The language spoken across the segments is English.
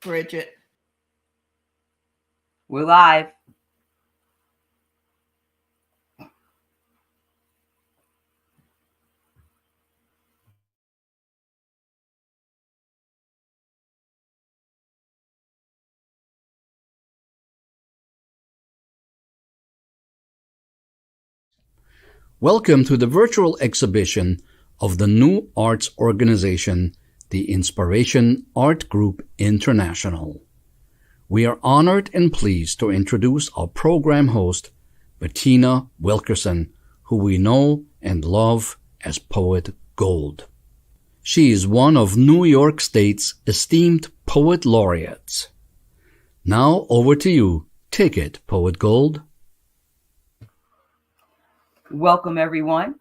Bridget. We're live. Welcome to the virtual exhibition of the new arts organization, the Inspiration Art Group International. We are honored and pleased to introduce our program host, Bettina Wilkerson, who we know and love as Poet Gold. She is one of New York State's esteemed poet laureates. Now over to you. Take it, Poet Gold. Welcome, everyone,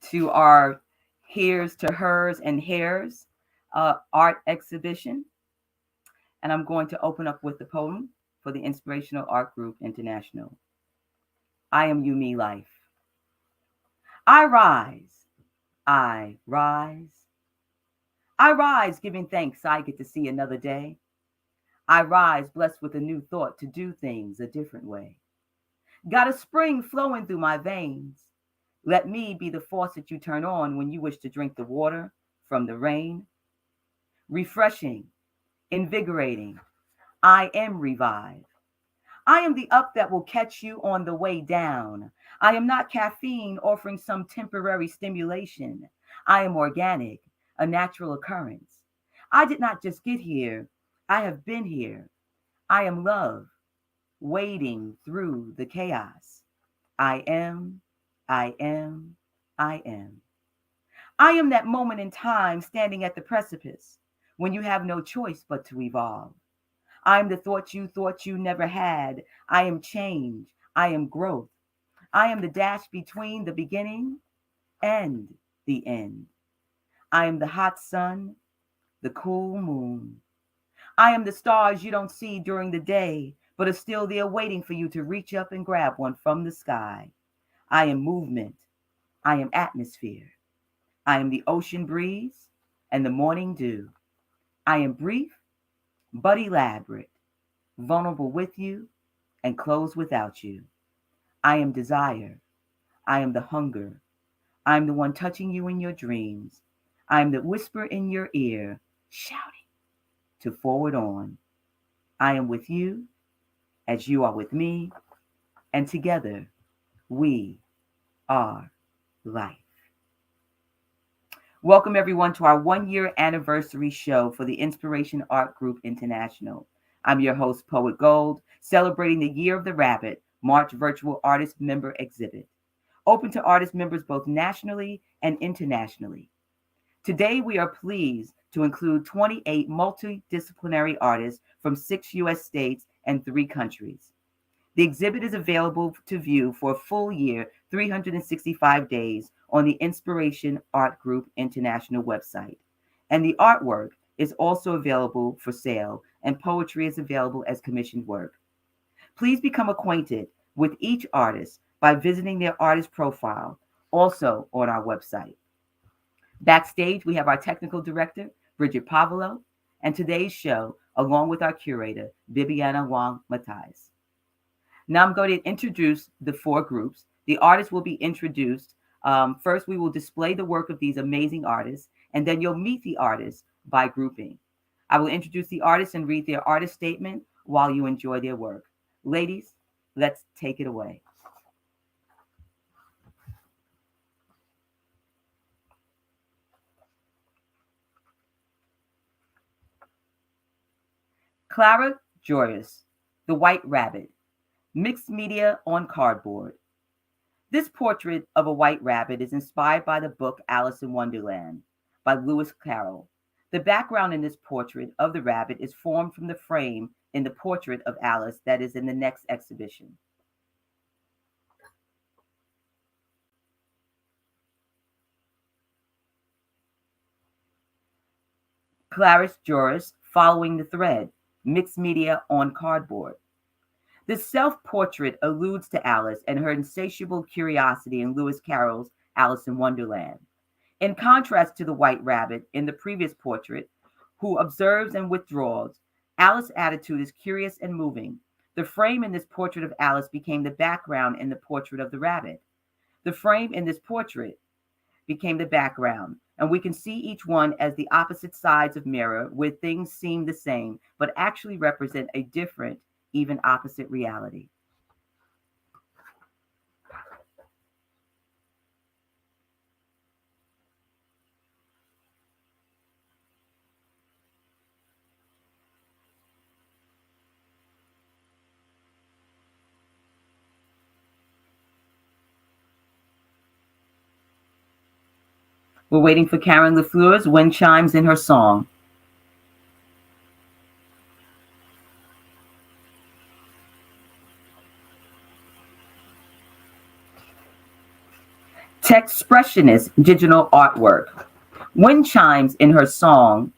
to our Here's to Hers and Hares art exhibition. And I'm going to open up with the poem for the Inspirational Art Group International. I am you, me, life. I rise, I rise. I rise, giving thanks I get to see another day. I rise, blessed with a new thought to do things a different way. Got a spring flowing through my veins. Let me be the faucet you turn on when you wish to drink the water from the rain. Refreshing, invigorating, I am revived. I am the up that will catch you on the way down. I am not caffeine offering some temporary stimulation. I am organic, a natural occurrence. I did not just get here, I have been here. I am love, wading through the chaos. I am, I am, I am. I am that moment in time standing at the precipice when you have no choice but to evolve. I am the thought you never had. I am change. I am growth. I am the dash between the beginning and the end. I am the hot sun, the cool moon. I am the stars you don't see during the day, but are still there waiting for you to reach up and grab one from the sky. I am movement. I am atmosphere. I am the ocean breeze and the morning dew. I am brief but elaborate, vulnerable with you and close without you. I am desire. I am the hunger. I am the one touching you in your dreams. I am the whisper in your ear, shouting to forward on. I am with you as you are with me, and together we are life. Welcome, everyone, to our 1 year anniversary show for the Inspiration Art Group International. I'm your host, Poet Gold, celebrating the Year of the Rabbit March Virtual Artist Member Exhibit, open to artist members both nationally and internationally. Today, we are pleased to include 28 multidisciplinary artists from 6 U.S. states and 3 countries. The exhibit is available to view for a full year, 365 days, on the Inspiration Art Group International website. And the artwork is also available for sale, and poetry is available as commissioned work. Please become acquainted with each artist by visiting their artist profile, also on our website. Backstage, we have our technical director, Bridget Pavelo, and today's show, along with our curator, Bibiana Huang Matheis. Now I'm going to introduce the 4 groups. The artists will be introduced. First, we will display the work of these amazing artists, and then you'll meet the artists by grouping. I will introduce the artists and read their artist statement while you enjoy their work. Ladies, let's take it away. Clara Joyous, The White Rabbit, mixed media on cardboard. This portrait of a white rabbit is inspired by the book Alice in Wonderland by Lewis Carroll. The background in this portrait of the rabbit is formed from the frame in the portrait of Alice that is in the next exhibition. Clarice Joris, Following the Thread, mixed media on cardboard. The self-portrait alludes to Alice and her insatiable curiosity in Lewis Carroll's Alice in Wonderland. In contrast to the white rabbit in the previous portrait, who observes and withdraws, Alice's attitude is curious and moving. The frame in this portrait of Alice became the background in the portrait of the rabbit. The frame in this portrait became the background, and we can see each one as the opposite sides of mirror where things seem the same but actually represent a different, even opposite reality. We're waiting for Karen LaFleur's Wind Chimes in her song. Texpressionist digital artwork. Wind Chimes in her song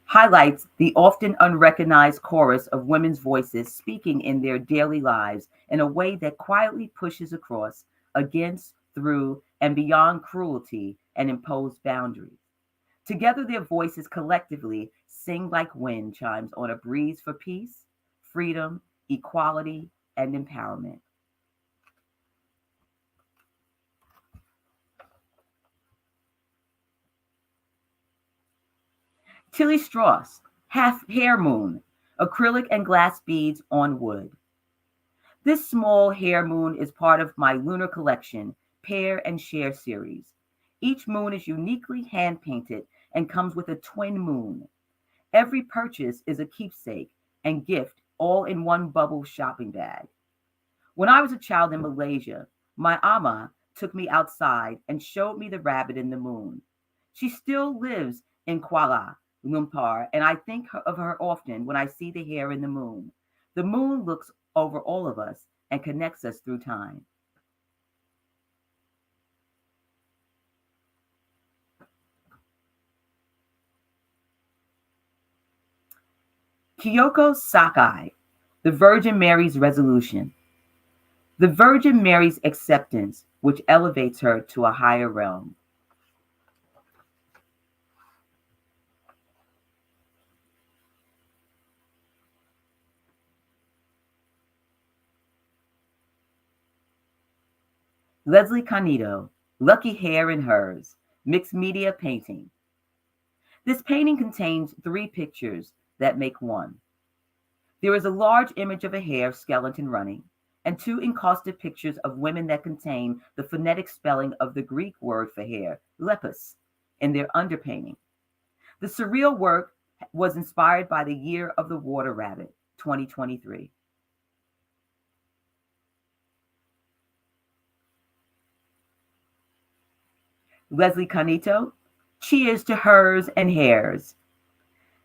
highlights the often unrecognized chorus of women's voices speaking in their daily lives in a way that quietly pushes across, against, through, and beyond cruelty and imposed boundaries. Together, their voices collectively sing like wind chimes on a breeze for peace, freedom, equality, and empowerment. Tilly Strauss, Half Hair Moon, acrylic and glass beads on wood. This small hair moon is part of my lunar collection, Pair and Share series. Each moon is uniquely hand painted and comes with a twin moon. Every purchase is a keepsake and gift all in one bubble shopping bag. When I was a child in Malaysia, my ama took me outside and showed me the rabbit in the moon. She still lives in Kuala Lumpur, and I think of her often when I see the hair in the moon. The moon looks over all of us and connects us through time. Kyoko Sakai, the Virgin Mary's resolution. The Virgin Mary's acceptance, which elevates her to a higher realm. Leslie Canito, Lucky Hair in Hers, mixed media painting. This painting contains three pictures that make one. There is a large image of a hare skeleton running, and two encaustic pictures of women that contain the phonetic spelling of the Greek word for hair, lepus, in their underpainting. The surreal work was inspired by the Year of the Water Rabbit, 2023. Leslie Canito, Cheers to Hers and Hares.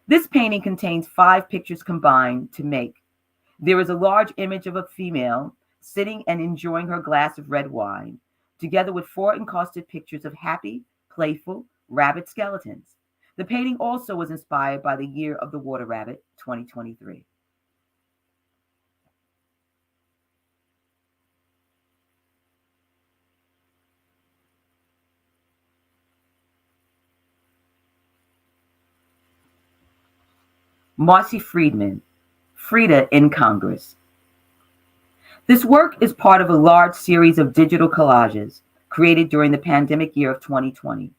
This painting contains five pictures combined to make. There is a large image of a female sitting and enjoying her glass of red wine, together with four encaustic pictures of happy, playful rabbit skeletons. The painting also was inspired by the Year of the Water Rabbit, 2023. Marcy Friedman, Frida in Congress. This work is part of a large series of digital collages created during the pandemic year of 2020.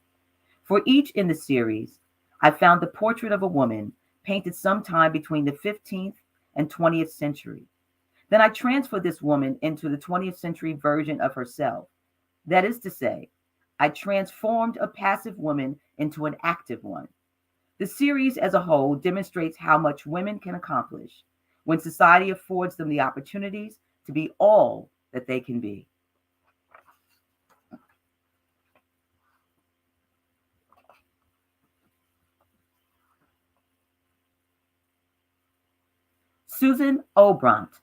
For each in the series, I found the portrait of a woman painted sometime between the 15th and 20th century. Then I transferred this woman into the 20th century version of herself. That is to say, I transformed a passive woman into an active one. The series as a whole demonstrates how much women can accomplish when society affords them the opportunities to be all that they can be. Susan Obrant,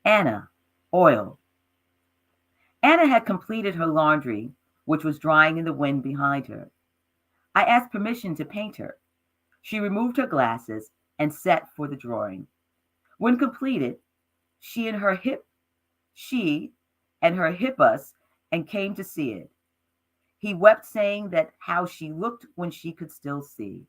Anna, Oil. Anna had completed her laundry, which was drying in the wind behind her. I asked permission to paint her. She removed her glasses and sat for the drawing. When completed, she and her hip us and came to see it. He wept, saying that how she looked when she could still see.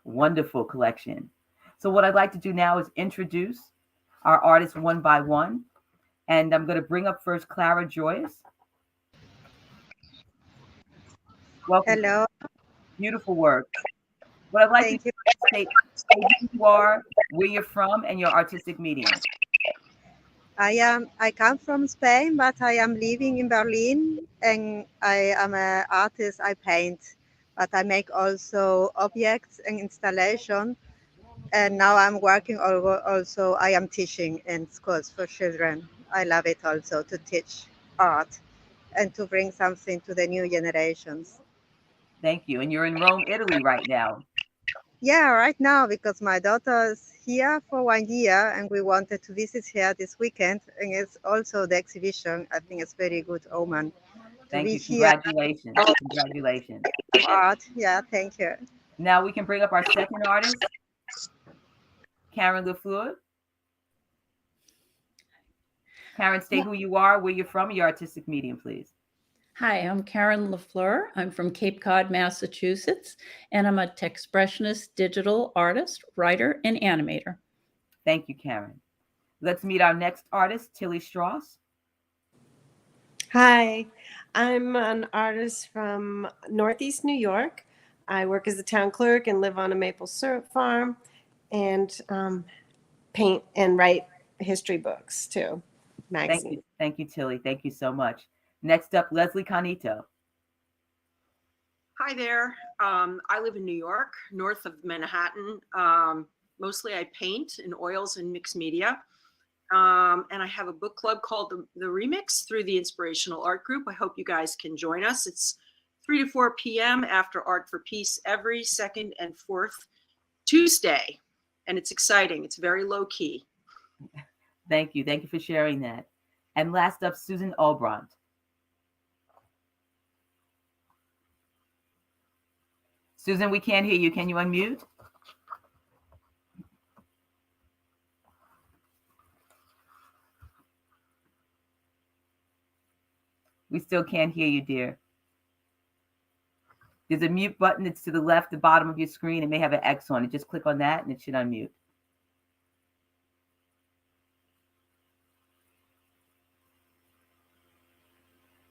Wonderful collection. So what I'd like to do now is introduce our artists one by one. And I'm going to bring up first Clara Joyce. Welcome. Hello. Beautiful work. What I'd like Thank to you. say who you are, where you're from, and your artistic medium. I come from Spain, but I am living in Berlin, and I am an artist. I paint, but I make also objects and installation. And now I'm working also. I am teaching in schools for children. I love it also to teach art and to bring something to the new generations. Thank you. And you're in Rome, Italy right now. Yeah, right now because my daughter's here for 1 year and we wanted to visit here this weekend. And it's also the exhibition. I think it's very good omen to Thank be you. here. Congratulations. Congratulations. Art. Yeah, thank you. Now we can bring up our second artist, Karen LaFleur. Karen, state who you are, where you're from, and your artistic medium, please. Hi, I'm Karen LaFleur. I'm from Cape Cod, Massachusetts, and I'm a texpressionist digital artist, writer, and animator. Thank you, Karen. Let's meet our next artist, Tilly Strauss. Hi, I'm an artist from Northeast New York. I work as a town clerk and live on a maple syrup farm and paint and write history books too, magazines. Thank you, Tilly. Thank you so much. Next up, Leslie Canito. Hi there. I live in New York, north of Manhattan. Mostly I paint in oils and mixed media. And I have a book club called the Remix through the Inspirational Art Group. I hope you guys can join us. It's 3 to 4 p.m. after Art for Peace every second and fourth Tuesday. And it's exciting. It's very low key. Thank you. Thank you for sharing that. And last up, Susan Albrandt. Susan, we can't hear you. Can you unmute? We still can't hear you, dear. There's a mute button. It's to the left, the bottom of your screen. It may have an X on it. Just click on that and it should unmute.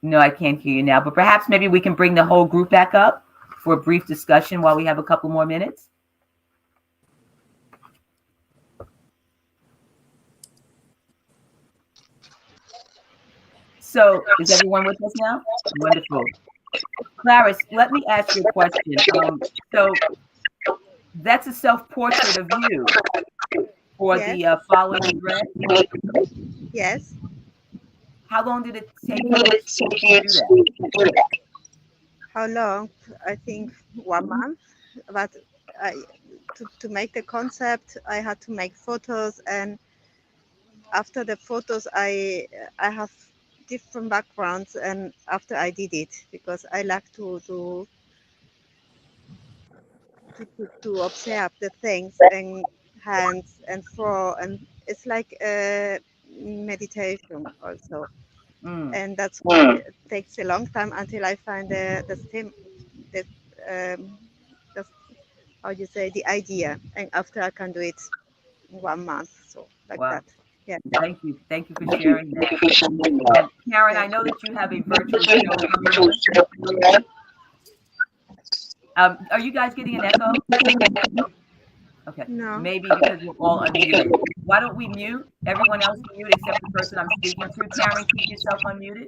No, I can't hear you now, but perhaps maybe we can bring the whole group back up for a brief discussion while we have a couple more minutes. So is everyone with us now? Wonderful. Clarice, let me ask you a question. So that's a self-portrait of you for the following thread? Yes. How long did it take you to do that? How long? I think 1 month. But to make the concept, I had to make photos, and after the photos, I have different backgrounds, and after I did it, because I like to observe the things and hands and throw, and it's like a meditation also. And that's why it takes a long time until I find the stem, the how you say, the idea, and after I can do it in 1 month, so like that. Yeah. Thank you for sharing that. And Karen, I know that you have a virtual show coming on. Are you guys getting an echo? Okay. No. Maybe because we're all unmuted. Why don't we mute? Everyone else mute except the person I'm speaking to. Karen, keep yourself unmuted.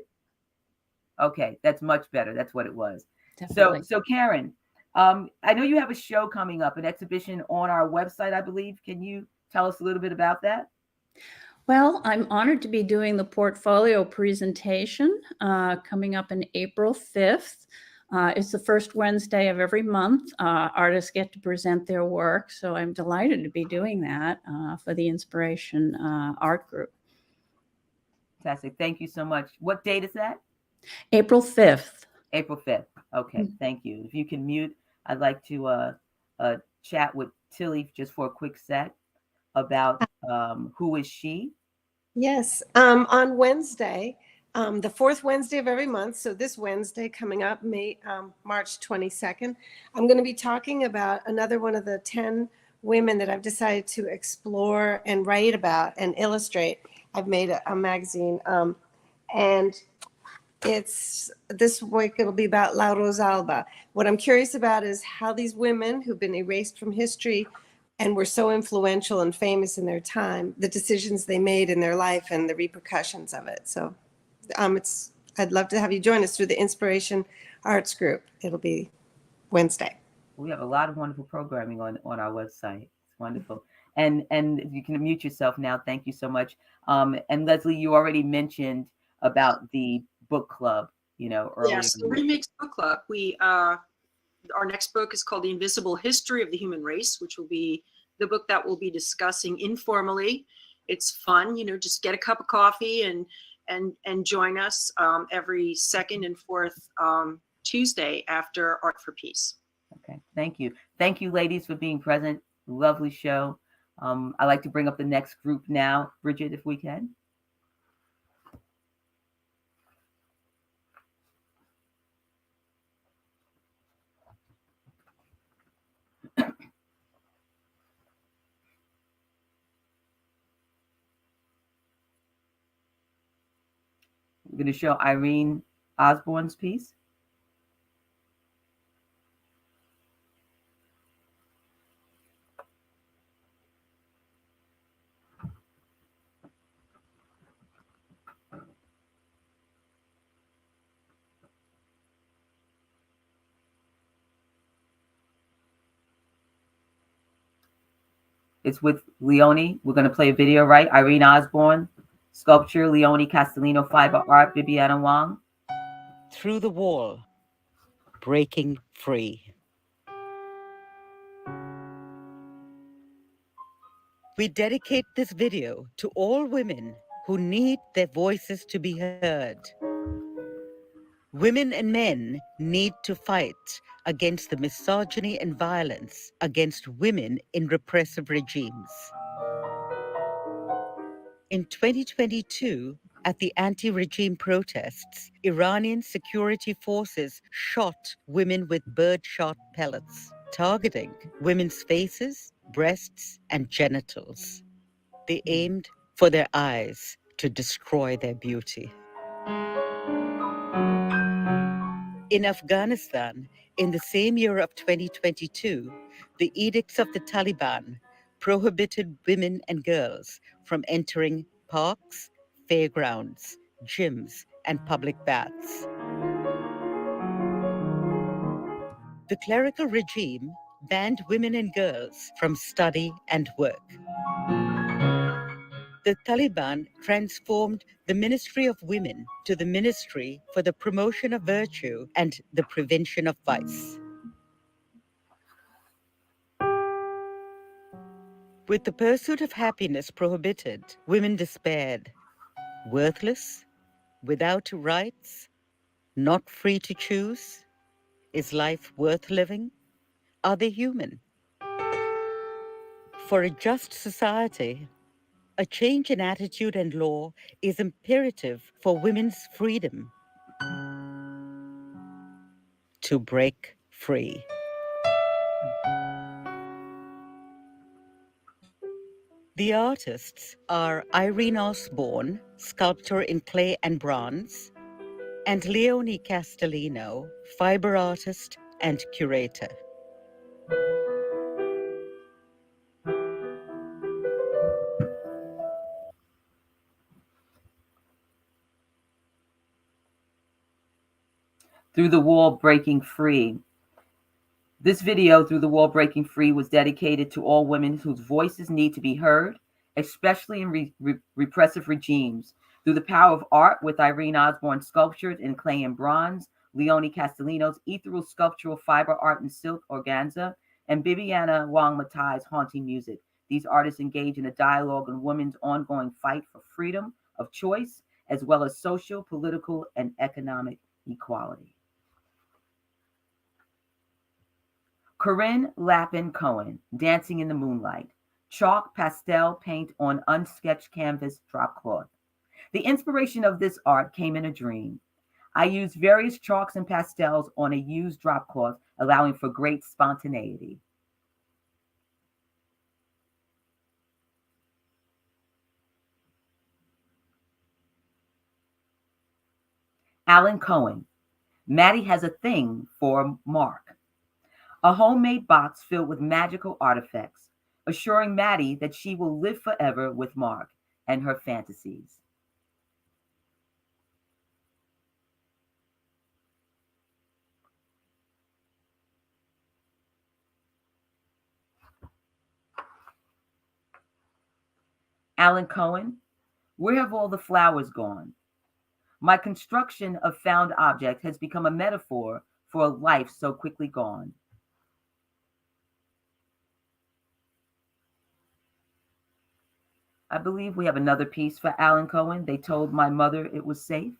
Okay, that's much better. That's what it was. Definitely. So Karen, I know you have a show coming up, an exhibition on our website, I believe. Can you tell us a little bit about that? Well, I'm honored to be doing the portfolio presentation coming up in April 5th. It's the first Wednesday of every month. Artists get to present their work, so I'm delighted to be doing that for the Inspiration Art Group. Fantastic. Thank you so much. What date is that? April 5th. April 5th. Okay, thank you. If you can mute, I'd like to chat with Tilly just for a quick sec about who is she? Yes. On Wednesday, The fourth Wednesday of every month. So this Wednesday coming up, March 22nd, I'm going to be talking about another one of the 10 women that I've decided to explore and write about and illustrate. I've made a magazine, and it's this week it'll be about La Rosalba. What I'm curious about is how these women who've been erased from history and were so influential and famous in their time, the decisions they made in their life and the repercussions of it. So I'd love to have you join us through the Inspiration Arts Group. It'll be Wednesday. We have a lot of wonderful programming on our website. It's wonderful. And you can mute yourself now. Thank you so much. And Leslie, you already mentioned about the book club, earlier. Yes, the Remix Book Club. Our next book is called The Invisible History of the Human Race, which will be the book that we'll be discussing informally. It's fun, just get a cup of coffee and join us every second and fourth Tuesday after Art for Peace. Okay, thank you. Thank you, ladies, for being present. Lovely show. I'd like to bring up the next group now. Bridget, if we can. We're going to show Irene Osborne's piece. It's with Leonie. We're going to play a video, right? Irene Osborne, sculpture, Leonie Castellino, fiber art, Bibiana Huang. Through the wall, breaking free. We dedicate this video to all women who need their voices to be heard. Women and men need to fight against the misogyny and violence against women in repressive regimes. In 2022, at the anti-regime protests, Iranian security forces shot women with birdshot pellets, targeting women's faces, breasts, and genitals. They aimed for their eyes to destroy their beauty. In Afghanistan, in the same year of 2022, the edicts of the Taliban prohibited women and girls from entering parks, fairgrounds, gyms, and public baths. The clerical regime banned women and girls from study and work. The Taliban transformed the Ministry of Women to the Ministry for the Promotion of Virtue and the Prevention of Vice. With the pursuit of happiness prohibited, women despaired. Worthless, without rights, not free to choose. Is life worth living? Are they human? For a just society, a change in attitude and law is imperative for women's freedom to break free. The artists are Irene Osborne, sculptor in clay and bronze, and Leonie Castellino, fiber artist and curator. Through the Wall, Breaking Free. This video, Through the Wall, Breaking Free, was dedicated to all women whose voices need to be heard, especially in repressive regimes. Through the power of art, with Irene Osborne sculptures in clay and bronze, Leonie Castellino's ethereal sculptural fiber art in silk organza, and Bibiana Huang Matheis haunting music. These artists engage in a dialogue on women's ongoing fight for freedom of choice, as well as social, political, and economic equality. Corinne Lappin Cohen, Dancing in the Moonlight. Chalk pastel paint on unsketched canvas drop cloth. The inspiration of this art came in a dream. I used various chalks and pastels on a used drop cloth, allowing for great spontaneity. Alan Cohen. Maddie has a thing for Mark. A homemade box filled with magical artifacts, assuring Maddie that she will live forever with Mark and her fantasies. Alan Cohen. Where have all the flowers gone? My construction of found object has become a metaphor for a life so quickly gone. I believe we have another piece for Alan Cohen. They told my mother it was safe.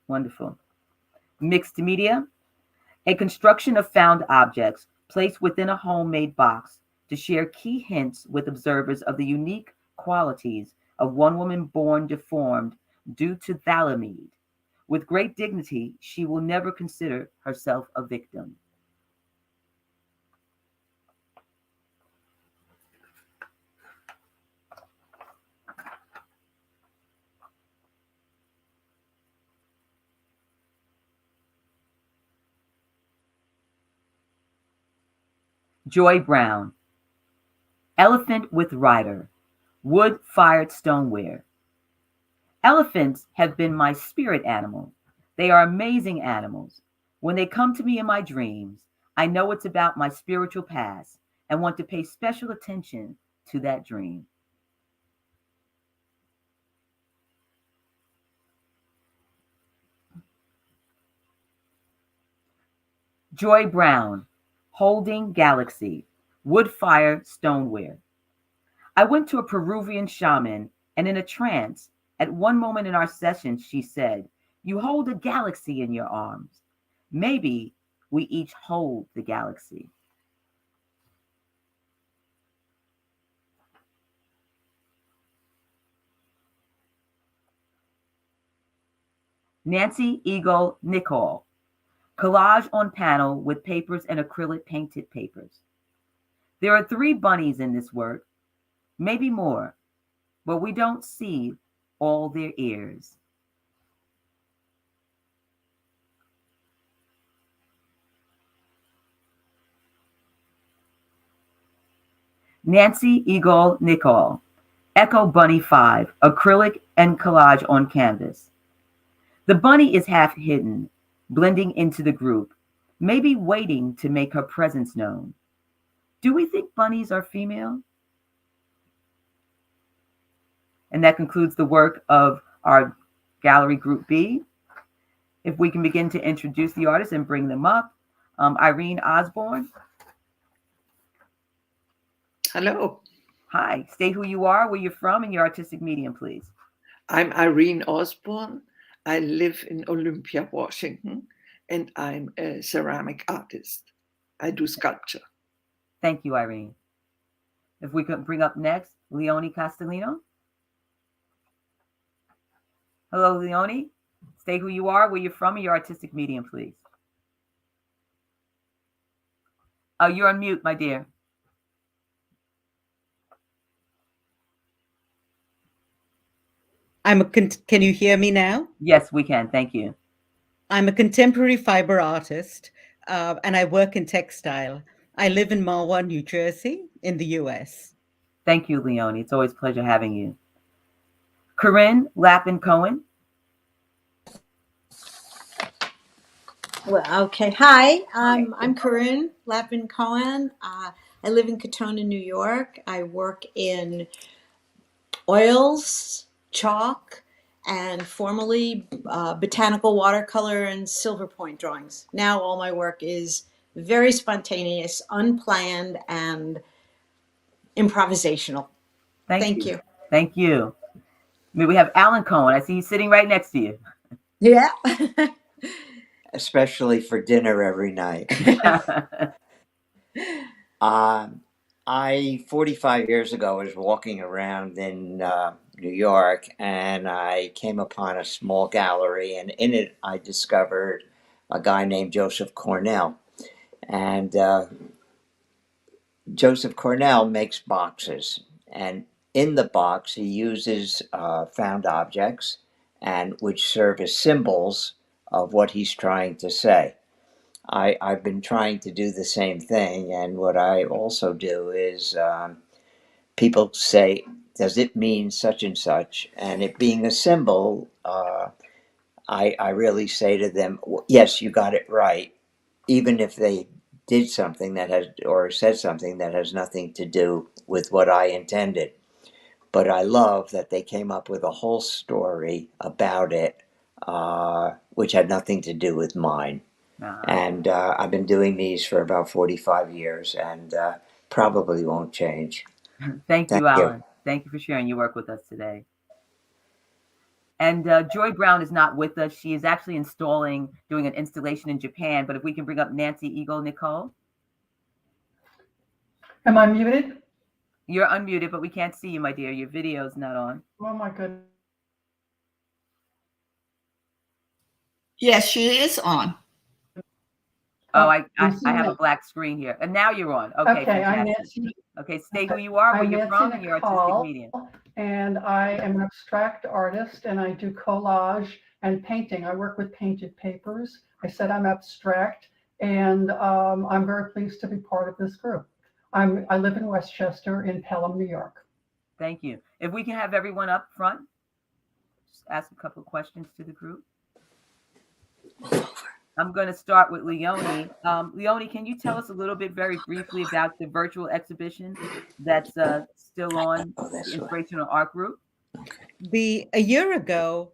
Wonderful. Mixed media. A construction of found objects placed within a homemade box to share key hints with observers of the unique qualities of one woman born deformed due to thalidomide. With great dignity, she will never consider herself a victim. Joy Brown. Elephant with rider. Wood-fired stoneware. Elephants have been my spirit animal. They are amazing animals. When they come to me in my dreams, I know it's about my spiritual past and want to pay special attention to that dream. Joy Brown. Holding Galaxy. Wood-fired stoneware. I went to a Peruvian shaman, and in a trance, at one moment in our session, she said, "You hold a galaxy in your arms. Maybe we each hold the galaxy." Nancy Eagle Nicole. Collage on panel with papers and acrylic painted papers. There are 3 bunnies in this work, maybe more, but we don't see all their ears. Nancy Eagle Nicole. Echo Bunny 5, acrylic and collage on canvas. The bunny is half hidden, blending into the group, maybe waiting to make her presence known. Do we think bunnies are female? And that concludes the work of our gallery group B. If we can begin to introduce the artists and bring them up. Irene Osborne. Hello. Hi. State who you are, where you're from, and your artistic medium, please. I'm Irene Osborne. I live in Olympia, Washington, and I'm a ceramic artist. I do sculpture. Thank you, Irene. If we could bring up next, Leonie Castellino. Hello, Leonie. State who you are, where you're from, and your artistic medium, please. Oh, you're on mute, my dear. Can you hear me now? Yes, we can. Thank you. I'm a contemporary fiber artist, and I work in textile. I live in Mahwah, New Jersey, in the U.S. Thank you, Leonie. It's always a pleasure having you. Corinne Lappin Cohen. Well, okay. Hi, I'm Corinne Lappin Cohen. I live in Katona, New York. I work in oils, chalk, and formerly botanical watercolor and silver point drawings. Now all my work is very spontaneous, unplanned, and improvisational. Thank you. Thank you. I mean, we have Alan Cohen. I see he's sitting right next to you. Yeah. especially for dinner every night. I 45 years ago was walking around in New York, and I came upon a small gallery, and in it I discovered a guy named Joseph Cornell. And Joseph Cornell makes boxes, and in the box he uses found objects, and which serve as symbols of what he's trying to say. I've been trying to do the same thing, and what I also do is people say, "Does it mean such and such?" And it being a symbol, I really say to them, "Yes, you got it right," even if they did something that has or said something that has nothing to do with what I intended. But I love that they came up with a whole story about it, which had nothing to do with mine. And I've been doing these for about 45 years, and probably won't change. Thank Thank you, you. Alan. Thank you for sharing your work with us today. And Joy Brown is not with us. She is actually doing an installation in Japan. But if we can bring up Nancy Eagle Nicole. Am I muted? You're unmuted, but we can't see you, my dear. Your video's not on. Oh my goodness. Yes, she is on. Oh, I have a black screen here. And now you're on. Okay, Okay, I'm fantastic. Nancy. Okay, state who you are, where I'm you're Nancy from, and your artistic Nicole, medium. and I am an abstract artist, and I do collage and painting. I work with painted papers. I said I'm abstract, and I'm very pleased to be part of this group. I live in Westchester in Pelham, New York. Thank you. If we can have everyone up front, just ask a couple of questions to the group. I'm going to start with Leonie. Leonie, can you tell us a little bit very briefly about the virtual exhibition that's still on the Inspirational Art Group? A year ago,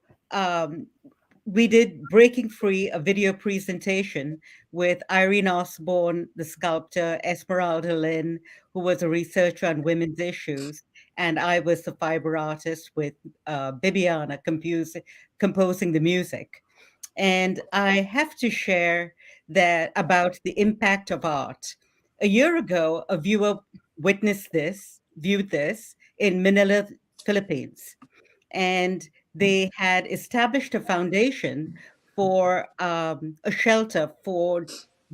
we did Breaking Free, a video presentation with Irene Osborne, the sculptor, Esmeralda Lynn, who was a researcher on women's issues, and I was the fiber artist with Bibiana composing the music. And I have to share that about the impact of art. A year ago, a viewer viewed this in Manila, Philippines, and they had established a foundation for a shelter for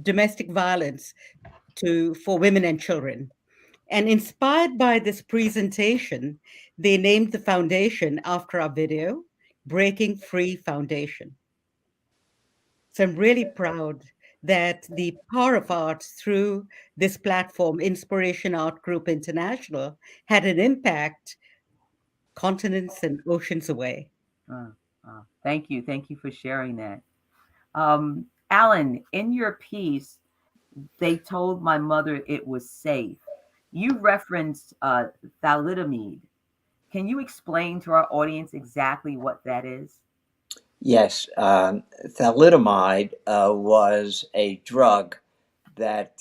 domestic violence for women and children. And inspired by this presentation, they named the foundation after our video, Breaking Free Foundation. So I'm really proud that the power of art through this platform, Inspiration Art Group International, had an impact continents and oceans away. Thank you. Thank you for sharing that. Alan, in your piece, they told my mother it was safe. You referenced thalidomide. Can you explain to our audience exactly what that is? Yes, thalidomide was a drug that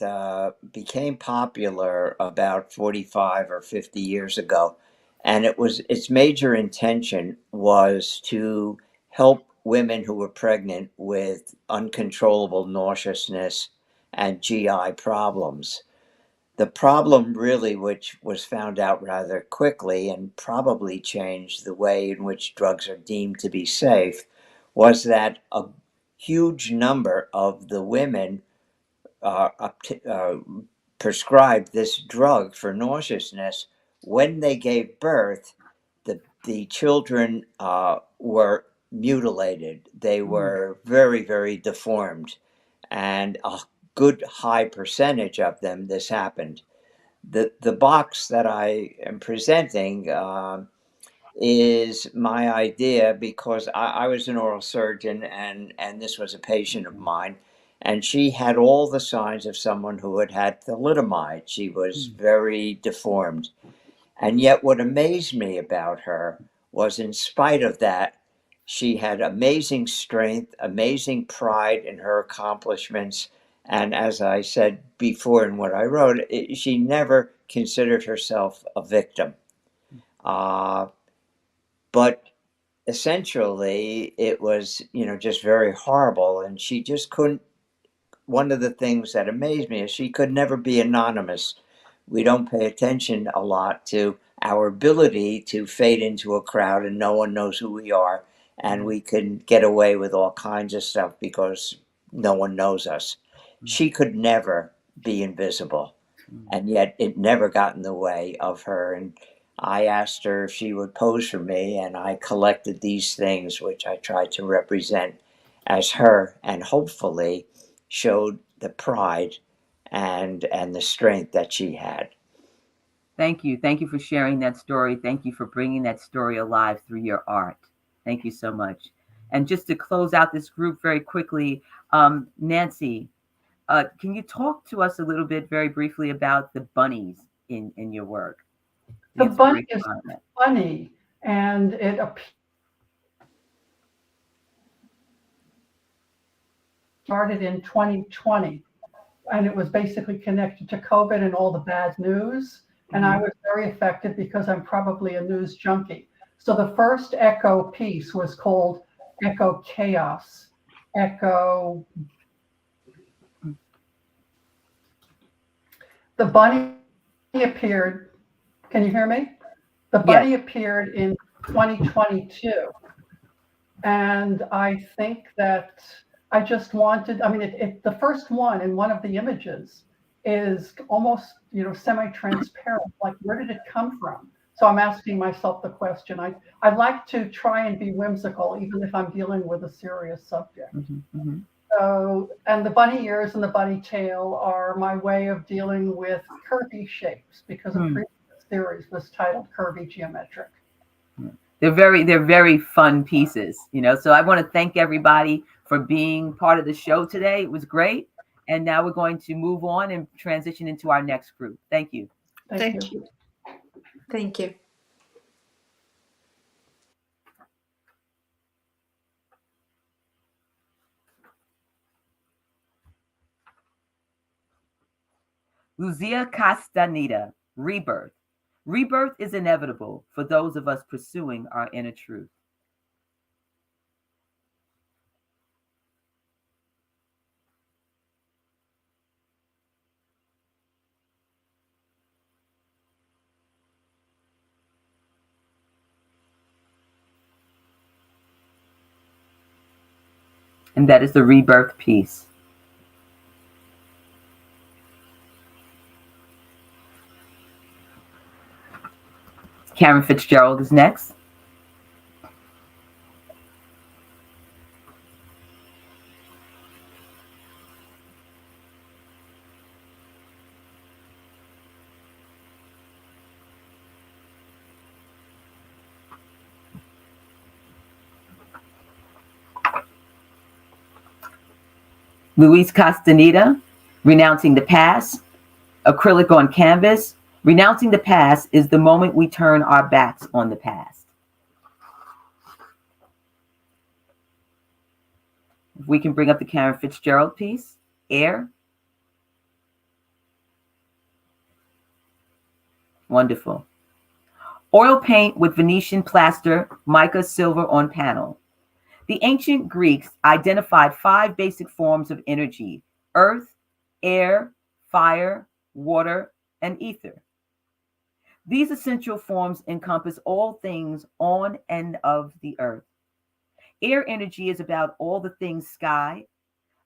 became popular about 45 or 50 years ago. And its major intention was to help women who were pregnant with uncontrollable nauseousness and GI problems. The problem really, which was found out rather quickly and probably changed the way in which drugs are deemed to be safe, was that a huge number of the women prescribed this drug for nauseousness. When they gave birth, the children were mutilated. They were very, very deformed. And a good high percentage of them, this happened. The box that I am presenting is my idea because I was an oral surgeon and this was a patient of mine. And she had all the signs of someone who had had thalidomide. She was very deformed. And yet, what amazed me about her was, in spite of that, she had amazing strength, amazing pride in her accomplishments. And as I said before in what I wrote, she never considered herself a victim. But essentially it was, just very horrible. And she just couldn't. One of the things that amazed me is she could never be anonymous. We don't pay attention a lot to our ability to fade into a crowd and no one knows who we are. And we can get away with all kinds of stuff because no one knows us. She could never be invisible. And yet it never got in the way of her. And I asked her if she would pose for me, and I collected these things, which I tried to represent as her, and hopefully showed the pride and the strength that she had. Thank you. Thank you for sharing that story. Thank you for bringing that story alive through your art. Thank you so much. And just to close out this group very quickly, Nancy, can you talk to us a little bit very briefly about the bunnies in your work? The bunny is funny, and it started in 2020, and it was basically connected to COVID and all the bad news. And I was very affected because I'm probably a news junkie. So the first Echo piece was called Echo Chaos. Echo. The bunny appeared. Can you hear me? The bunny appeared in 2022. And I think that I just wanted, the first one in one of the images is almost, semi-transparent. Like, where did it come from? So I'm asking myself the question. I like to try and be whimsical, even if I'm dealing with a serious subject. So, and the bunny ears and the bunny tail are my way of dealing with curvy shapes, because a previous series was titled Curvy Geometric. They're very fun pieces, So I want to thank everybody for being part of the show today. It was great. And now we're going to move on and transition into our next group. Thank you. Thank you. Thank you. Luzia Castaneda, Rebirth. Rebirth is inevitable for those of us pursuing our inner truth. And that is the rebirth piece. Karen Fitzgerald is next. Luis Castaneda, Renouncing the Past, acrylic on canvas. Renouncing the past is the moment we turn our backs on the past. If we can bring up the Karen Fitzgerald piece, Air. Wonderful. Oil paint with Venetian plaster, mica silver on panel. The ancient Greeks identified 5 basic forms of energy: earth, air, fire, water, and ether. These essential forms encompass all things on and of the earth. Air energy is about all the things sky.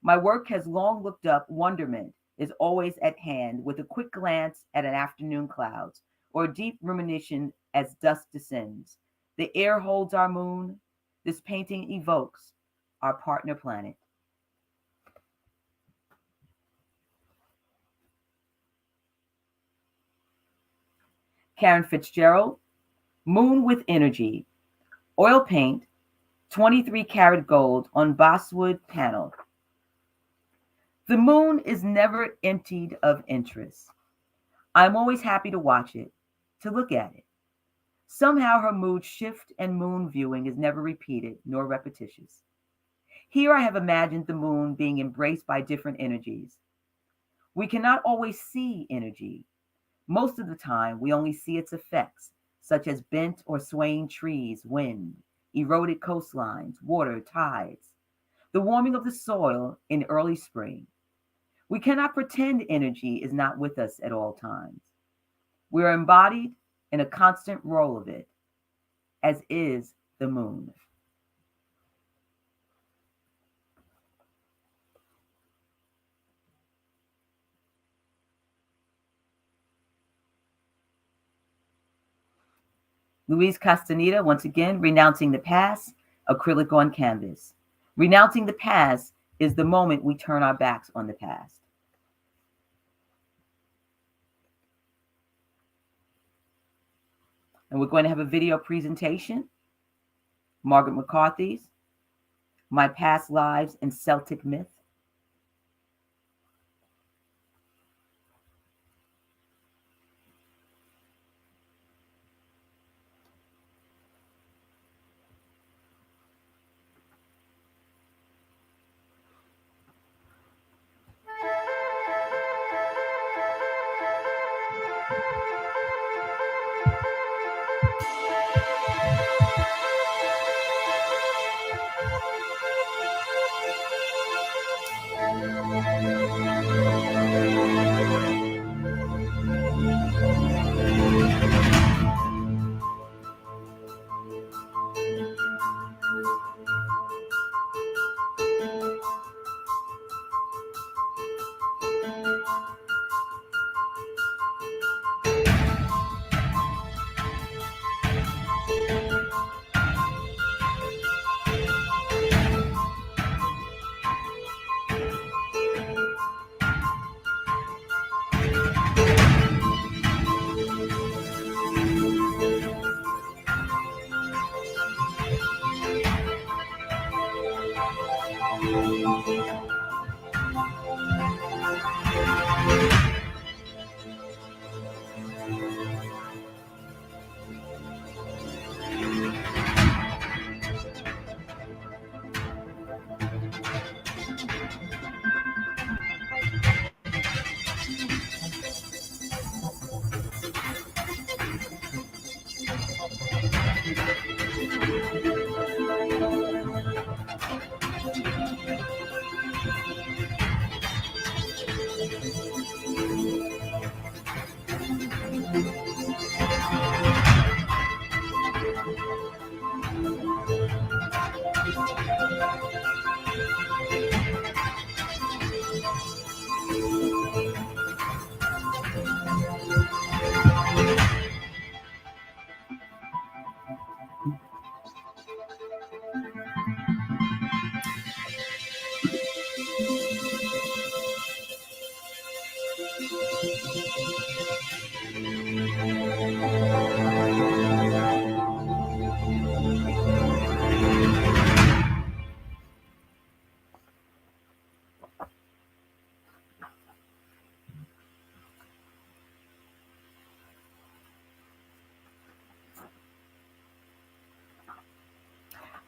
My work has long looked up. Wonderment is always at hand, with a quick glance at an afternoon clouds or a deep rumination as dusk descends. The air holds our moon. This painting evokes our partner planet. Karen Fitzgerald, Moon with Energy, oil paint, 23 karat gold on basswood panel. The moon is never emptied of interest. I'm always happy to watch it, to look at it. Somehow her mood shift and moon viewing is never repeated nor repetitious. Here I have imagined the moon being embraced by different energies. We cannot always see energy. Most of the time, we only see its effects, such as bent or swaying trees, wind, eroded coastlines, water, tides, the warming of the soil in early spring. We cannot pretend energy is not with us at all times. We are embodied in a constant role of it, as is the moon. Luis Castaneda, once again, renouncing the past, acrylic on canvas. Renouncing the past is the moment we turn our backs on the past. And we're going to have a video presentation. Margaret McCarthy's My Past Lives in Celtic Myth.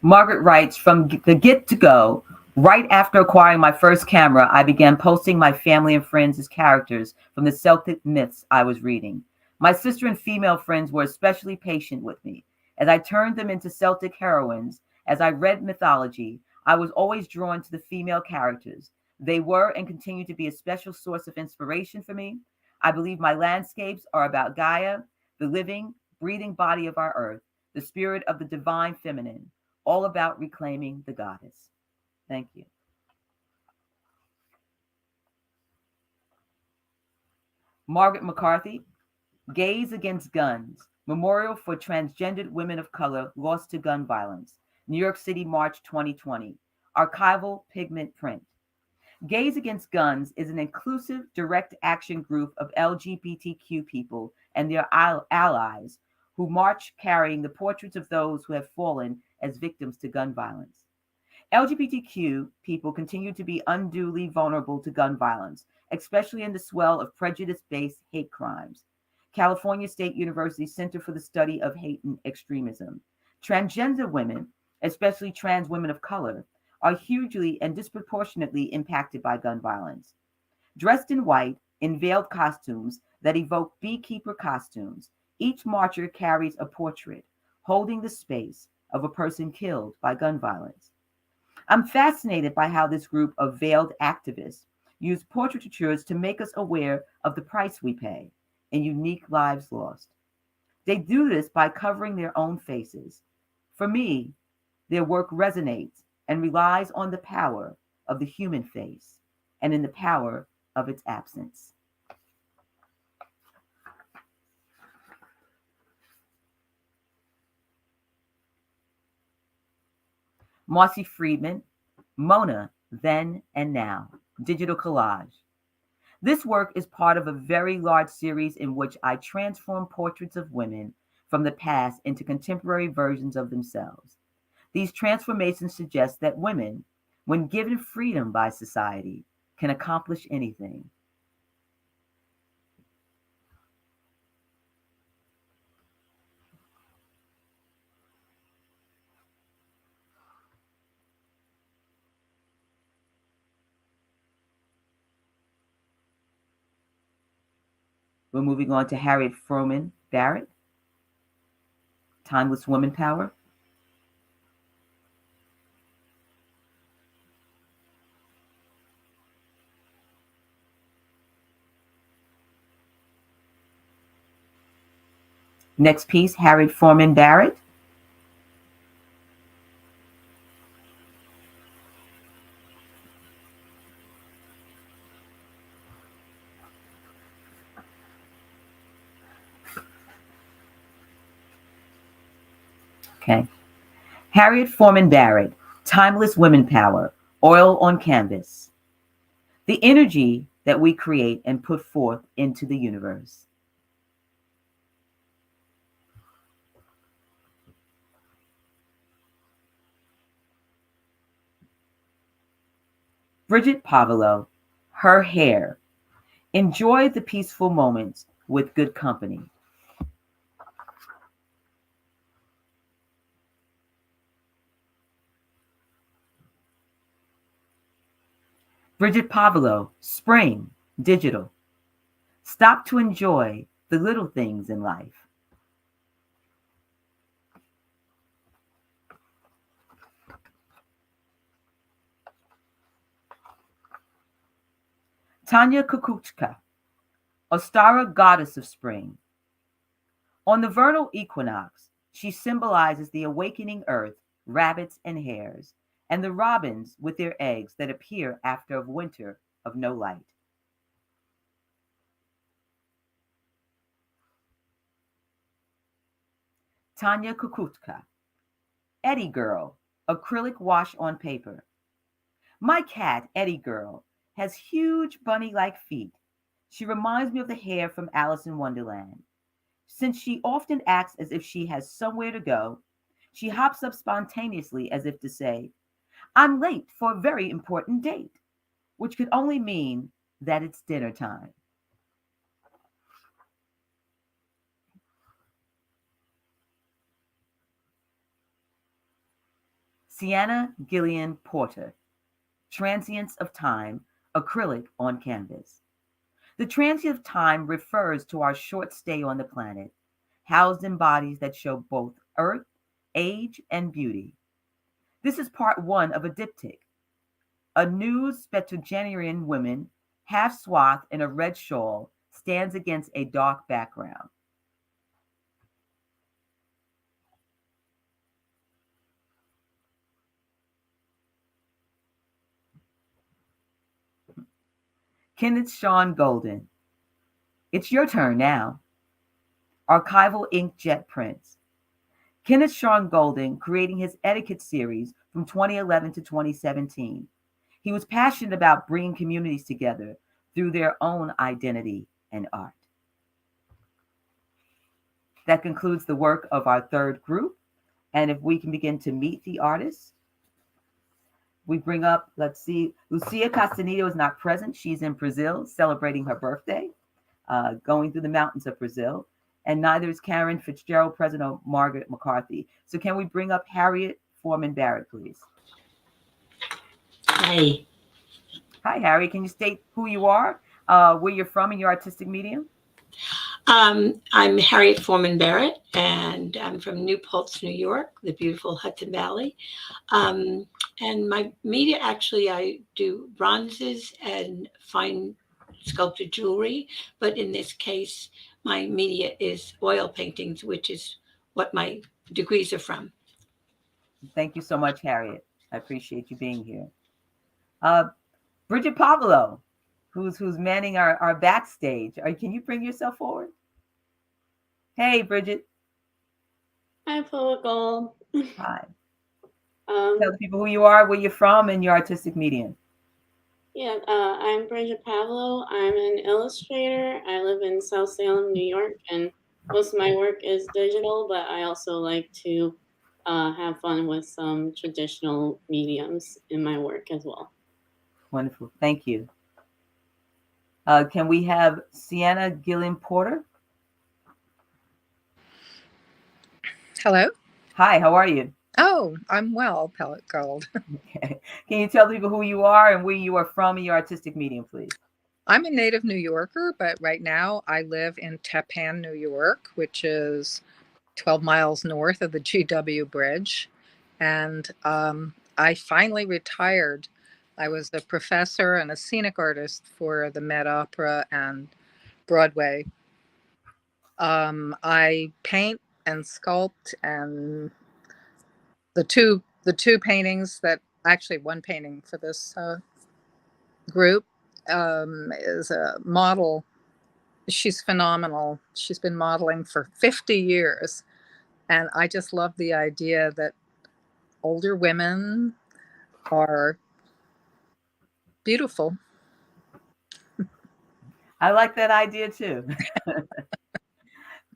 Margaret writes, from the get-to-go, right after acquiring my first camera, I began posting my family and friends as characters from the Celtic myths I was reading. My sister and female friends were especially patient with me. As I turned them into Celtic heroines, as I read mythology, I was always drawn to the female characters. They were and continue to be a special source of inspiration for me. I believe my landscapes are about Gaia, the living, breathing body of our earth, the spirit of the divine feminine, all about reclaiming the goddess. Thank you. Margaret McCarthy, Gays Against Guns, Memorial for Transgendered Women of Color Lost to Gun Violence, New York City, March 2020, archival pigment print. Gays Against Guns is an inclusive, direct action group of LGBTQ people and their allies who march carrying the portraits of those who have fallen as victims to gun violence. LGBTQ people continue to be unduly vulnerable to gun violence, especially in the swell of prejudice-based hate crimes. California State University Center for the Study of Hate and Extremism. Transgender women, especially trans women of color, are hugely and disproportionately impacted by gun violence. Dressed in white, in veiled costumes that evoke beekeeper costumes, each marcher carries a portrait, holding the space, of a person killed by gun violence. I'm fascinated by how this group of veiled activists use portraitures to make us aware of the price we pay and unique lives lost. They do this by covering their own faces. For me, their work resonates and relies on the power of the human face and in the power of its absence. Marcy Friedman, Mona, Then and Now, Digital Collage. This work is part of a very large series in which I transform portraits of women from the past into contemporary versions of themselves. These transformations suggest that women, when given freedom by society, can accomplish anything. We're moving on to Harriet Froman Barrett, Timeless Woman Power. Next piece, Harriet Froman Barrett. Okay. Harriet Froman Barrett, Timeless Women Power, Oil on Canvas. The energy that we create and put forth into the universe. Bridget Pavelo, Her Hair. Enjoy the peaceful moments with good company. Bridget Pavelo, Spring, Digital. Stop to enjoy the little things in life. Tanya Kukuchka, Ostara, Goddess of Spring. On the vernal equinox, she symbolizes the awakening earth, rabbits and hares, and the robins with their eggs that appear after a winter of no light. Tanya Kukuchka, Eddie Girl, acrylic wash on paper. My cat, Eddie Girl, has huge bunny-like feet. She reminds me of the hare from Alice in Wonderland. Since she often acts as if she has somewhere to go, she hops up spontaneously as if to say, I'm late for a very important date, which could only mean that it's dinner time. Sienna Gillian Porter, Transience of Time, acrylic on canvas. The transient of time refers to our short stay on the planet, housed in bodies that show both earth, age, and beauty. This is part one of a diptych. A nude septuagenarian woman, half swathed in a red shawl, stands against a dark background. Kenneth Sean Golden. It's your turn now. Archival inkjet prints. Kenneth Sean Golden creating his Etiquette series from 2011 to 2017. He was passionate about bringing communities together through their own identity and art. That concludes the work of our third group. And if we can begin to meet the artists, we bring up, let's see, Lucia Castaneda is not present. She's in Brazil celebrating her birthday, going through the mountains of Brazil. And neither is Karen Fitzgerald, present, or Margaret McCarthy. So can we bring up Harriet Froman Barrett, please? Hi. Hi, Harriet. Can you state who you are, where you're from, and your artistic medium? I'm Harriet Foreman Barrett, and I'm from New Paltz, New York, the beautiful Hudson Valley. And my media, actually, I do bronzes and fine sculpted jewelry, but in this case, my media is oil paintings, which is what my degrees are from. Thank you so much, Harriet. I appreciate you being here. Bridget Pavlo, who's manning our backstage. Can you bring yourself forward? Hey, Bridget. Hi, Poet Gold. Hi. Tell the people who you are, where you're from, and your artistic medium. Yeah, I'm Bridget Pavlo. I'm an illustrator. I live in South Salem, New York, and most of my work is digital, but I also like to have fun with some traditional mediums in my work as well. Wonderful. Thank you. Can we have Sienna Gilliam Porter? Hello. Hi, how are you? Oh, I'm well, Pellet Gold. Okay. Can you tell people who you are and where you are from and your artistic medium, please? I'm a native New Yorker, but right now I live in Tappan, New York, which is 12 miles north of the GW Bridge. And I finally retired. I was a professor and a scenic artist for the Met Opera and Broadway. I paint and sculpt, and the two paintings that actually one painting for this group is a model. She's phenomenal. She's been modeling for 50 years. And I just love the idea that older women are beautiful. I like that idea too.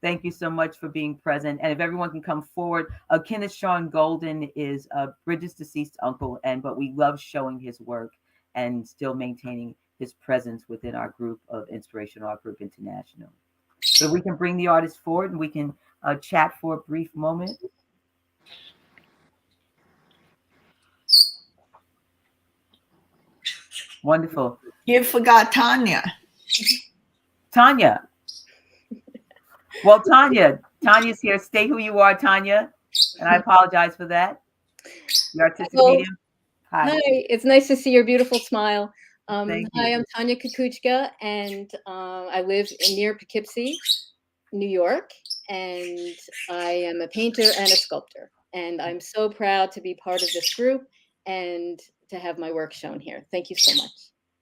Thank you so much for being present. And if everyone can come forward, Kenneth Sean Golden is Bridget's deceased uncle, but we love showing his work and still maintaining his presence within our group of Inspirational Art Group International. So we can bring the artist forward and we can chat for a brief moment. Wonderful. You forgot Tanya. Tanya. Well, Tanya's here. Stay who you are, Tanya. And I apologize for that. Your artistic medium. Hi, it's nice to see your beautiful smile. Thank Hi, you. I'm Tanya Kukuchka, and I live near Poughkeepsie, New York, and I am a painter and a sculptor. And I'm so proud to be part of this group and to have my work shown here. Thank you so much.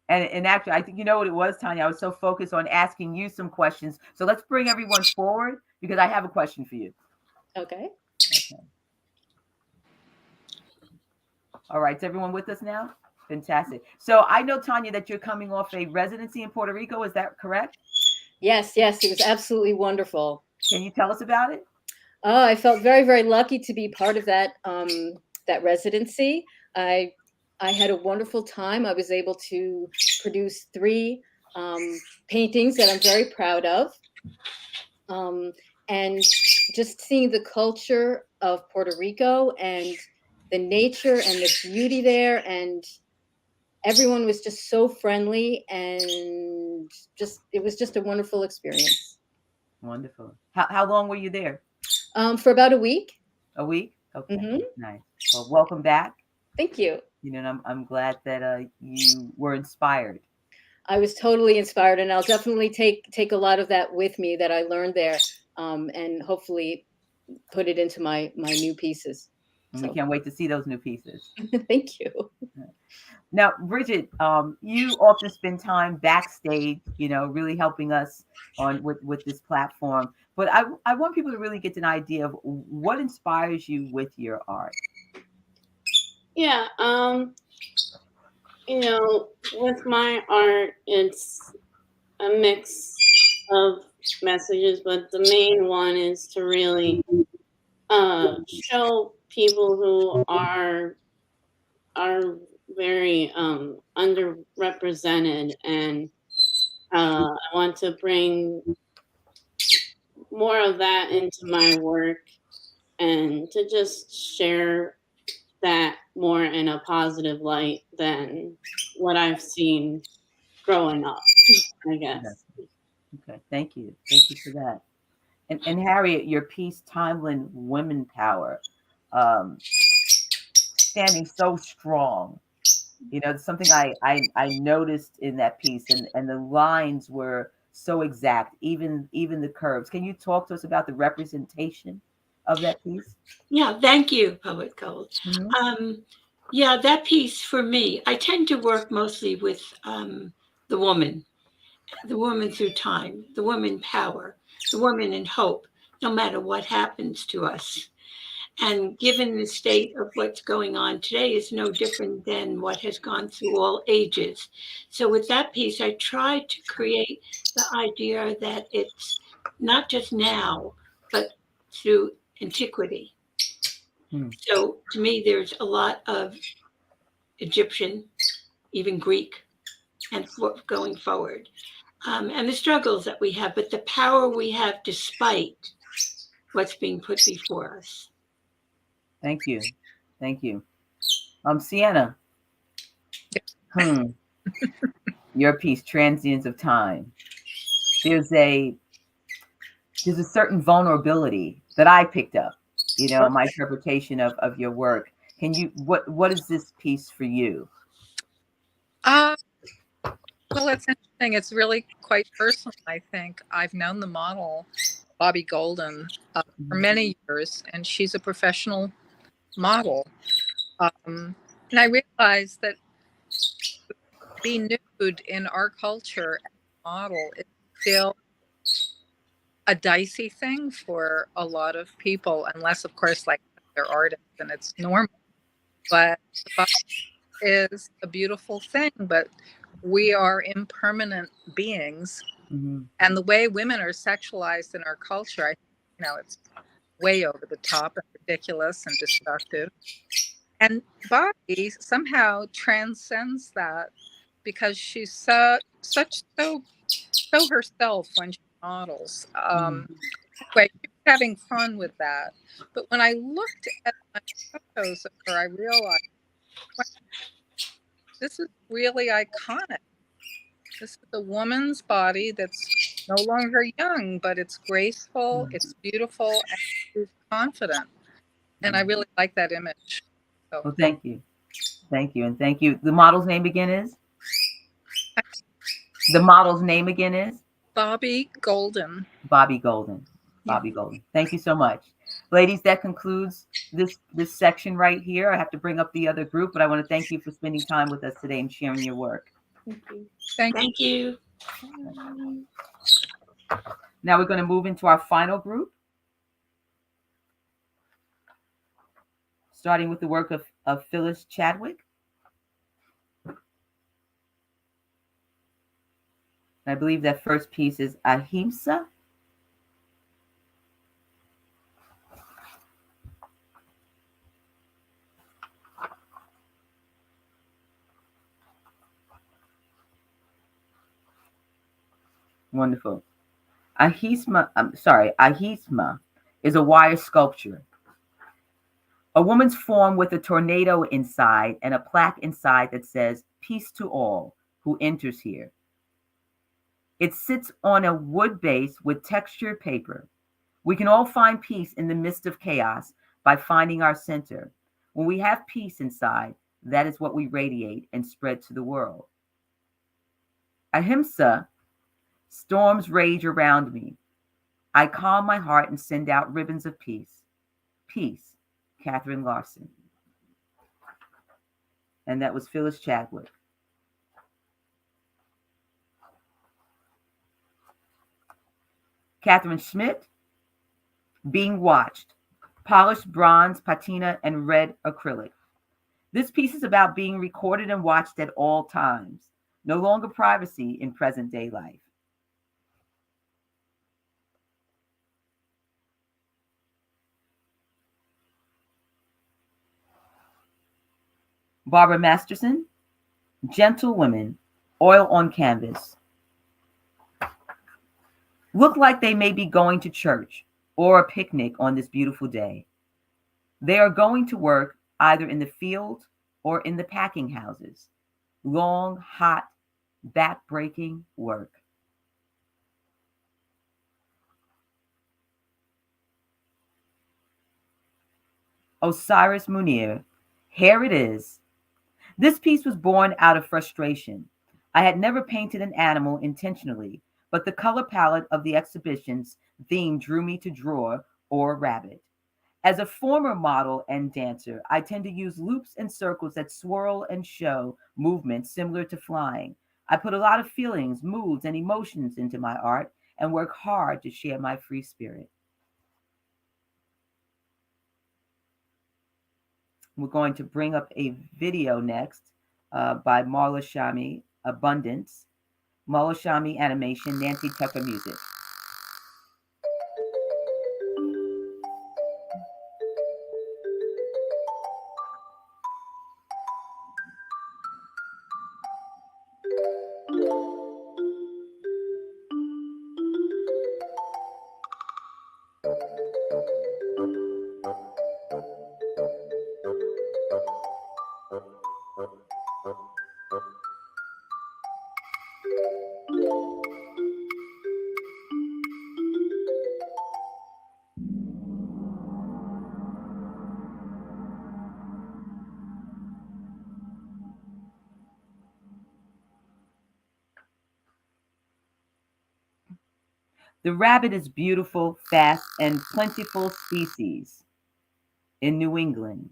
And actually, I think you know what it was, Tanya. I was so focused on asking you some questions. So let's bring everyone forward because I have a question for you. Okay. All right. Is everyone with us now? Fantastic. So I know, Tanya, that you're coming off a residency in Puerto Rico. Is that correct? Yes, it was absolutely wonderful. Can you tell us about it? Oh, I felt very, very lucky to be part of that that residency. I had a wonderful time. I was able to produce 3 paintings that I'm very proud of. And just seeing the culture of Puerto Rico and the nature and the beauty there, and everyone was just so friendly, and it was just a wonderful experience. Wonderful. How long were you there? For about a week. A week? Okay. Mm-hmm. Nice. Well, welcome back. Thank you. You know, and I'm glad that you were inspired. I was totally inspired, and I'll definitely take a lot of that with me that I learned there, and hopefully put it into my new pieces. And we can't wait to see those new pieces. Thank you. Now, Bridget, you often spend time backstage, you know, really helping us with this platform. But I want people to really get an idea of what inspires you with your art. Yeah, you know, with my art, it's a mix of messages, but the main one is to really show people who are very underrepresented, and I want to bring more of that into my work and to just share that more in a positive light than what I've seen growing up, I guess. Okay, thank you. Thank you for that. And Harriet, your piece, Timeline Women Power, um, standing so strong. You know, something I noticed in that piece, and the lines were so exact, even the curves. Can you talk to us about the representation of that piece? Yeah, thank you, Poet Gold. Mhm. Yeah, that piece for me, I tend to work mostly with the woman through time, the woman power, the woman in hope, no matter what happens to us. And given the state of what's going on today is no different than what has gone through all ages. So with that piece, I tried to create the idea that it's not just now, but through antiquity. So to me, there's a lot of Egyptian, even Greek, and going forward, and the struggles that we have, but the power we have despite what's being put before us. Thank you. Thank you. Sienna. Your piece, Transients of Time. There's a certain vulnerability that I picked up, you know, in my interpretation of your work. Can you what is this piece for you? Well, it's interesting. It's really quite personal, I think. I've known the model, Bobby Golden, for many years, and she's a professional model. And I realized that be nude in our culture as a model is still a dicey thing for a lot of people, unless, of course, like they're artists and it's normal. But the body is a beautiful thing, but we are impermanent beings. And the way women are sexualized in our culture, it's way over the top and ridiculous and destructive. And Bobby somehow transcends that because she's so herself when she models. Anyway, she's having fun with that. But when I looked at my photos of her, I realized, wow, this is really iconic. This is a woman's body that's no longer young, but it's graceful, it's beautiful, and she's confident. And I really like that image. So. Well, thank you. Thank you. And thank you. The model's name again is? The model's name again is? Bobby Golden. Bobby Golden. Bobby Golden. Thank you so much. Ladies, that concludes this section right here. I have to bring up the other group, but I want to thank you for spending time with us today and sharing your work. Thank you. Thank you. Now we're going to move into our final group, starting with the work of Phyllis Chadwick. I believe that first piece is Ahimsa. Wonderful. Ahisma is a wire sculpture. A woman's form with a tornado inside and a plaque inside that says, "Peace to all who enters here." It sits on a wood base with textured paper. We can all find peace in the midst of chaos by finding our center. When we have peace inside, that is what we radiate and spread to the world. Ahimsa, storms rage around me. I calm my heart and send out ribbons of peace. Peace, Catherine Larson. And that was Phyllis Chadwick. Catherine Schmidt, Being Watched, polished bronze, patina, and red acrylic. This piece is about being recorded and watched at all times. No longer privacy in present day life. Barbara Masterson, Gentle Women, oil on canvas. Look like they may be going to church or a picnic on this beautiful day. They are going to work either in the field or in the packing houses. Long, hot, back-breaking work. Osiris Munir. Here it is. This piece was born out of frustration. I had never painted an animal intentionally, but the color palette of the exhibition's theme drew me to draw or rabbit. As a former model and dancer, I tend to use loops and circles that swirl and show movements similar to flying. I put a lot of feelings, moods, and emotions into my art and work hard to share my free spirit. We're going to bring up a video next by Marla Shami, Abundance, Marla Shami Animation, Nancy Tucker Music. The rabbit is beautiful, fast, and plentiful species in New England.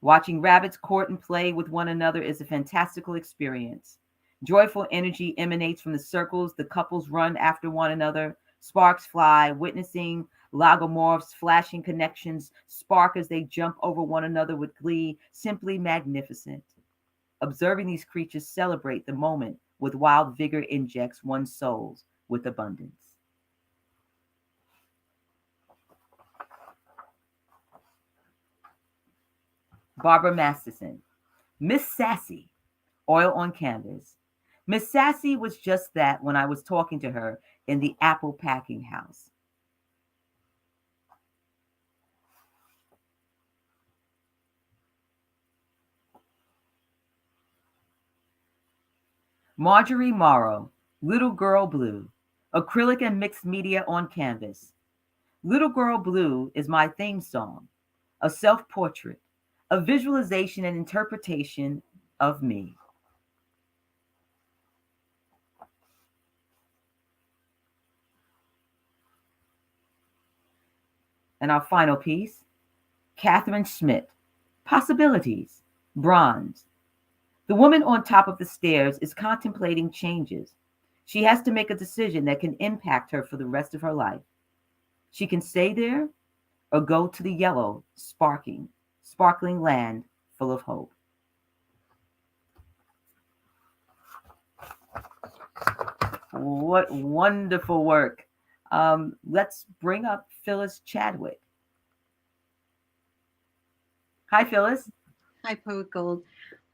Watching rabbits court and play with one another is a fantastical experience. Joyful energy emanates from the circles the couples run after one another. Sparks fly, witnessing lagomorphs, flashing connections, spark as they jump over one another with glee. Simply magnificent. Observing these creatures celebrate the moment with wild vigor injects one's souls with abundance. Barbara Masterson, Miss Sassy, oil on canvas. Miss Sassy was just that when I was talking to her in the apple packing house. Marjorie Morrow, Little Girl Blue, acrylic and mixed media on canvas. Little Girl Blue is my theme song, a self-portrait, a visualization and interpretation of me. And our final piece, Catherine Schmidt, Possibilities, bronze. The woman on top of the stairs is contemplating changes. She has to make a decision that can impact her for the rest of her life. She can stay there or go to the yellow, sparkling land full of hope. What wonderful work. Let's bring up Phyllis Chadwick. Hi, Phyllis. Hi, Poet Gold.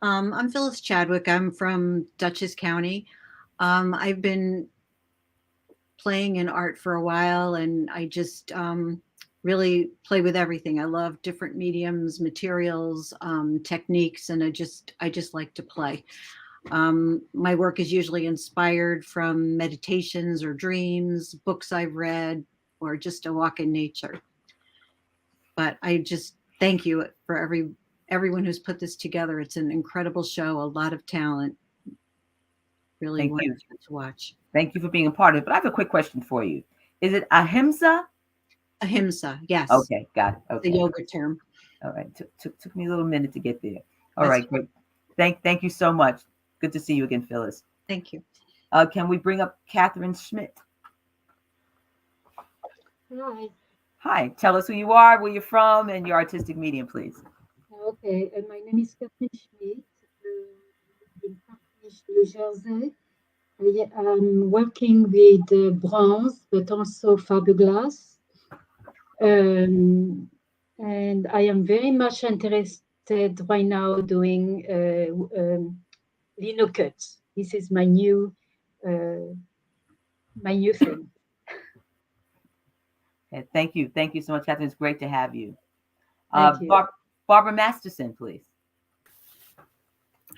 I'm Phyllis Chadwick. I'm from Dutchess County. I've been playing in art for a while, and I just really play with everything. I love different mediums, materials, techniques, and I just like to play. My work is usually inspired from meditations or dreams, books I've read, or just a walk in nature. But I just thank you for everyone who's put this together. It's an incredible show, a lot of talent. Really wonderful to watch. Thank you for being a part of it. But I have a quick question for you. Is it ahimsa? Ahimsa, yes. Okay, got it. Okay. The yoga term. All right. Took me a little minute to get there. All right, great. Thank you so much. Good to see you again, Phyllis. Thank you. Can we bring up Catherine Schmidt? Hi. Hi. Tell us who you are, where you're from, and your artistic medium, please. Okay. My name is Catherine Schmidt. In Carthage, New Jersey. I'm working with bronze, but also fiberglass. And I am very much interested right now doing lino cuts. This is my new thing. Okay, thank you so much, Catherine. It's great to have you. Thank you. Barbara Masterson, please.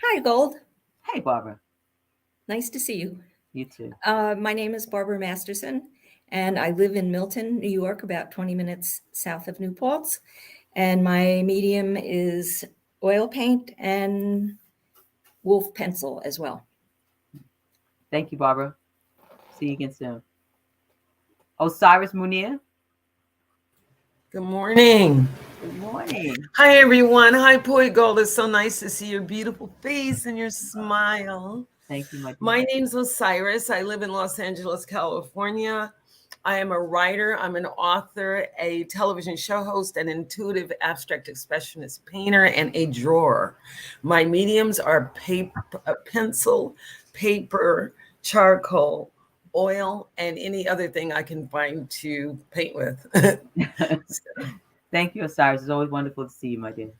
Hi, Gold. Hey, Barbara. Nice to see you. You too. My name is Barbara Masterson, and I live in Milton, New York, about 20 minutes south of New Paltz. And my medium is oil paint and wolf pencil as well. Thank you, Barbara. See you again soon. Osiris Munir. Good morning. Good morning. Hi, everyone. Hi, Poet Gold. It's so nice to see your beautiful face and your smile. Thank you, my dear. My name's Osiris. I live in Los Angeles, California. I am a writer. I'm an author, a television show host, an intuitive abstract expressionist painter, and a drawer. My mediums are pencil, paper, charcoal, oil, and any other thing I can find to paint with. Thank you, Osiris. It's always wonderful to see you, my dear.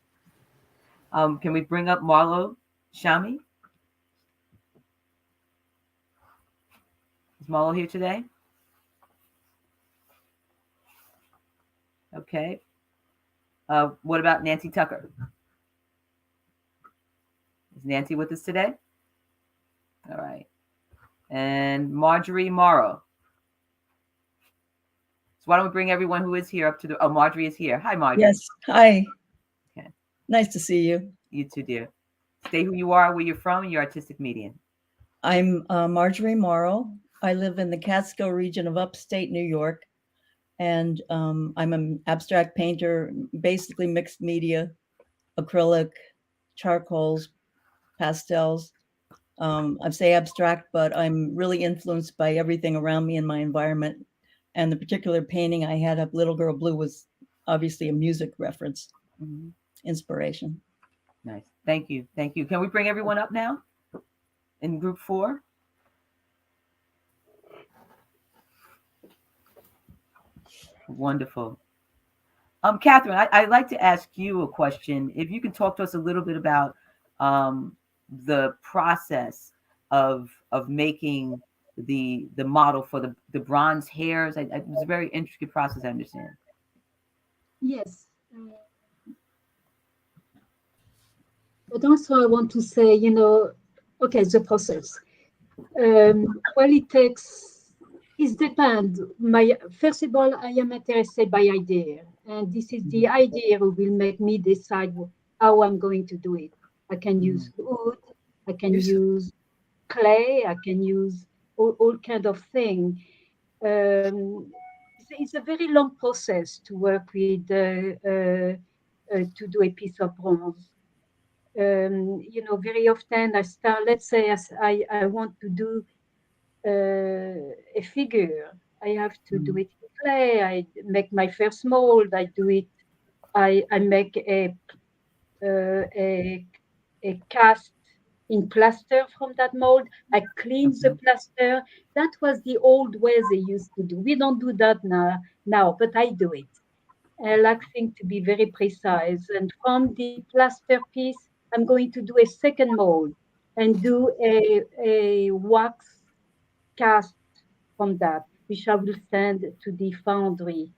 Can we bring up Marlo Shami? Is Marlo here today? Okay. What about Nancy Tucker? Is Nancy with us today? All right. And Marjorie Morrow. So why don't we bring everyone who is here up to the... Oh, Marjorie is here. Hi, Marjorie. Yes. Hi. Okay. Nice to see you. You too, dear. Stay who you are, where you're from, and your artistic medium. I'm Marjorie Morrow. I live in the Catskill region of upstate New York. And I'm an abstract painter, basically mixed media, acrylic, charcoals, pastels. I say abstract, but I'm really influenced by everything around me in my environment. And the particular painting I had of Little Girl Blue was obviously a music reference, inspiration. Nice. Thank you. Thank you. Can we bring everyone up now in group 4? Wonderful. Catherine, I'd like to ask you a question. If you can talk to us a little bit about the process of making the model for the bronze hares. It was a very intricate process, I understand. Yes. But also I want to say, okay, the process. Well, it depends. First of all, I am interested by idea. And this is the idea who will make me decide how I'm going to do it. I can use wood, I can use clay, I can use all kind of thing. It's a very long process to work with, to do a piece of bronze. Very often I start, let's say I want to do a figure. I have to do it in clay. I make my first mold. I do it. I make a cast in plaster from that mold. I clean the plaster. That was the old way they used to do. We don't do that now, but I do it. I like things to be very precise. And from the plaster piece, I'm going to do a second mold and do a wax cast from that, which I will send to the foundry.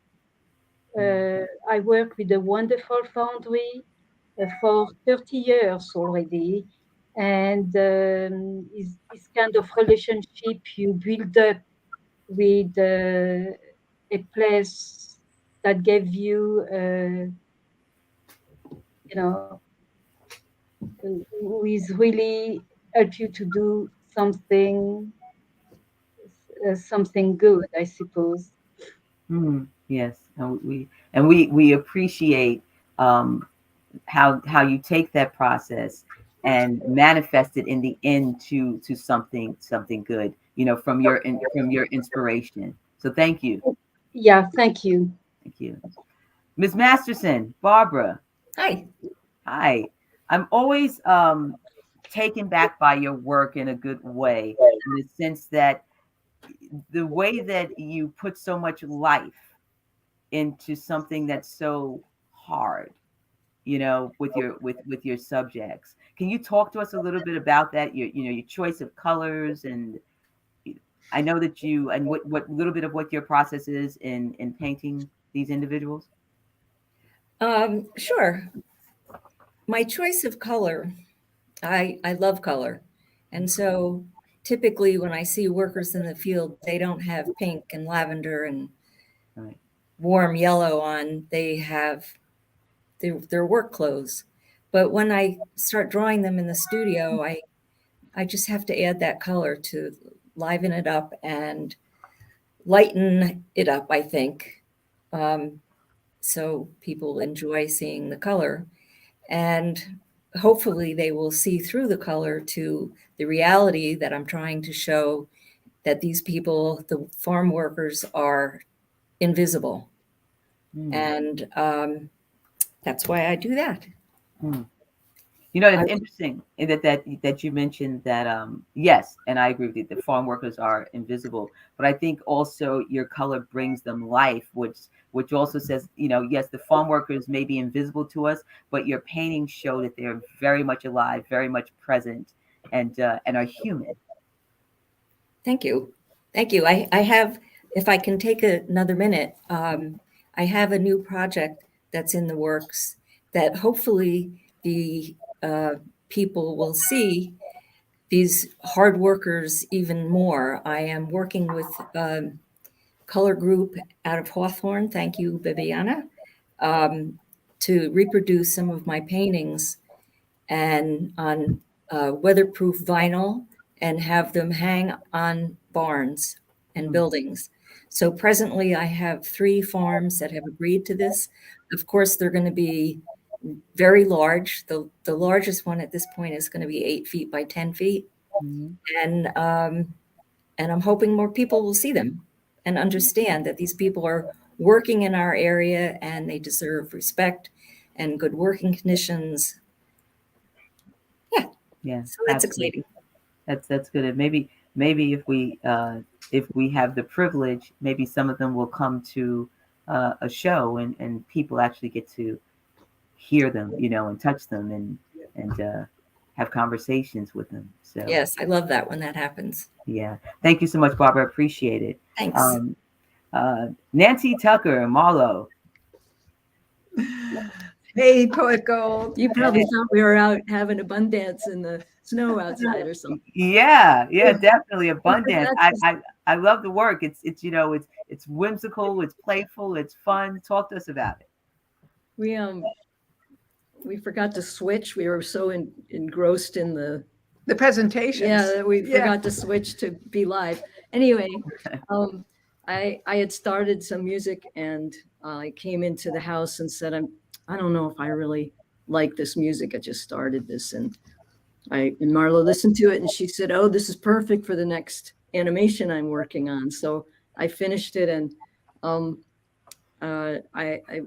I work with a wonderful foundry for 30 years already. And it's kind of relationship you build up with a place that gave you, who is really help you to do something good, I suppose. Yes, and we appreciate how you take that process and manifest it in the end to something good, from your inspiration. So thank you. Yeah, thank you. Thank you. Ms. Masterson, Barbara. Hi. Hi. I'm always taken back by your work in a good way, in the sense that the way that you put so much life into something that's so hard, with your subjects. Can you talk to us a little bit about that? Your choice of colors, and I know that and what little bit of what your process is in painting these individuals. Sure. My choice of color, I love color. And so typically when I see workers in the field, they don't have pink and lavender and warm yellow on. They have their work clothes. But when I start drawing them in the studio, I just have to add that color to liven it up and lighten it up, I think. So people enjoy seeing the color, and hopefully they will see through the color to the reality that I'm trying to show, that these people, the farm workers, are invisible. And that's why I do that. You know, it's interesting that you mentioned that. Yes, and I agree with you. The farm workers are invisible, but I think also your color brings them life, which also says, you know, yes, the farm workers may be invisible to us, but your paintings show that they're very much alive, very much present, and are human. Thank you. Thank you. I have, if I can take another minute, I have a new project that's in the works that hopefully the people will see these hard workers even more. I am working with a color group out of Hawthorne, thank you, Bibiana, to reproduce some of my paintings and on weatherproof vinyl and have them hang on barns and buildings. So presently I have 3 farms that have agreed to this. Of course, they're going to be very large. The largest one at this point is going to be 8 feet by 10 feet. And I'm hoping more people will see them and understand that these people are working in our area and they deserve respect and good working conditions. Yeah, so that's absolutely. exciting. That's good. And maybe if we have the privilege, maybe some of them will come to a show and people actually get to hear them, you know, and touch them and have conversations with them. So Yes, I love that when that happens. yeah, thank you so much, Barbara. Appreciate it. Thanks. Nancy Tucker, Marlo. Hey, Poet Gold. You probably thought we were out having a bun dance in the snow outside or something. Yeah, definitely abundance. I love the work. It's you know, it's whimsical, it's playful, it's fun. Talk to us about it. We forgot to switch. We were so engrossed in the presentations. Yeah, that we forgot to switch to be live. Anyway, I had started some music and I came into the house and said, I don't know if I really like this music. I just started this, and Marlo listened to it and she said, "Oh, this is perfect for the next animation I'm working on." So I finished it, and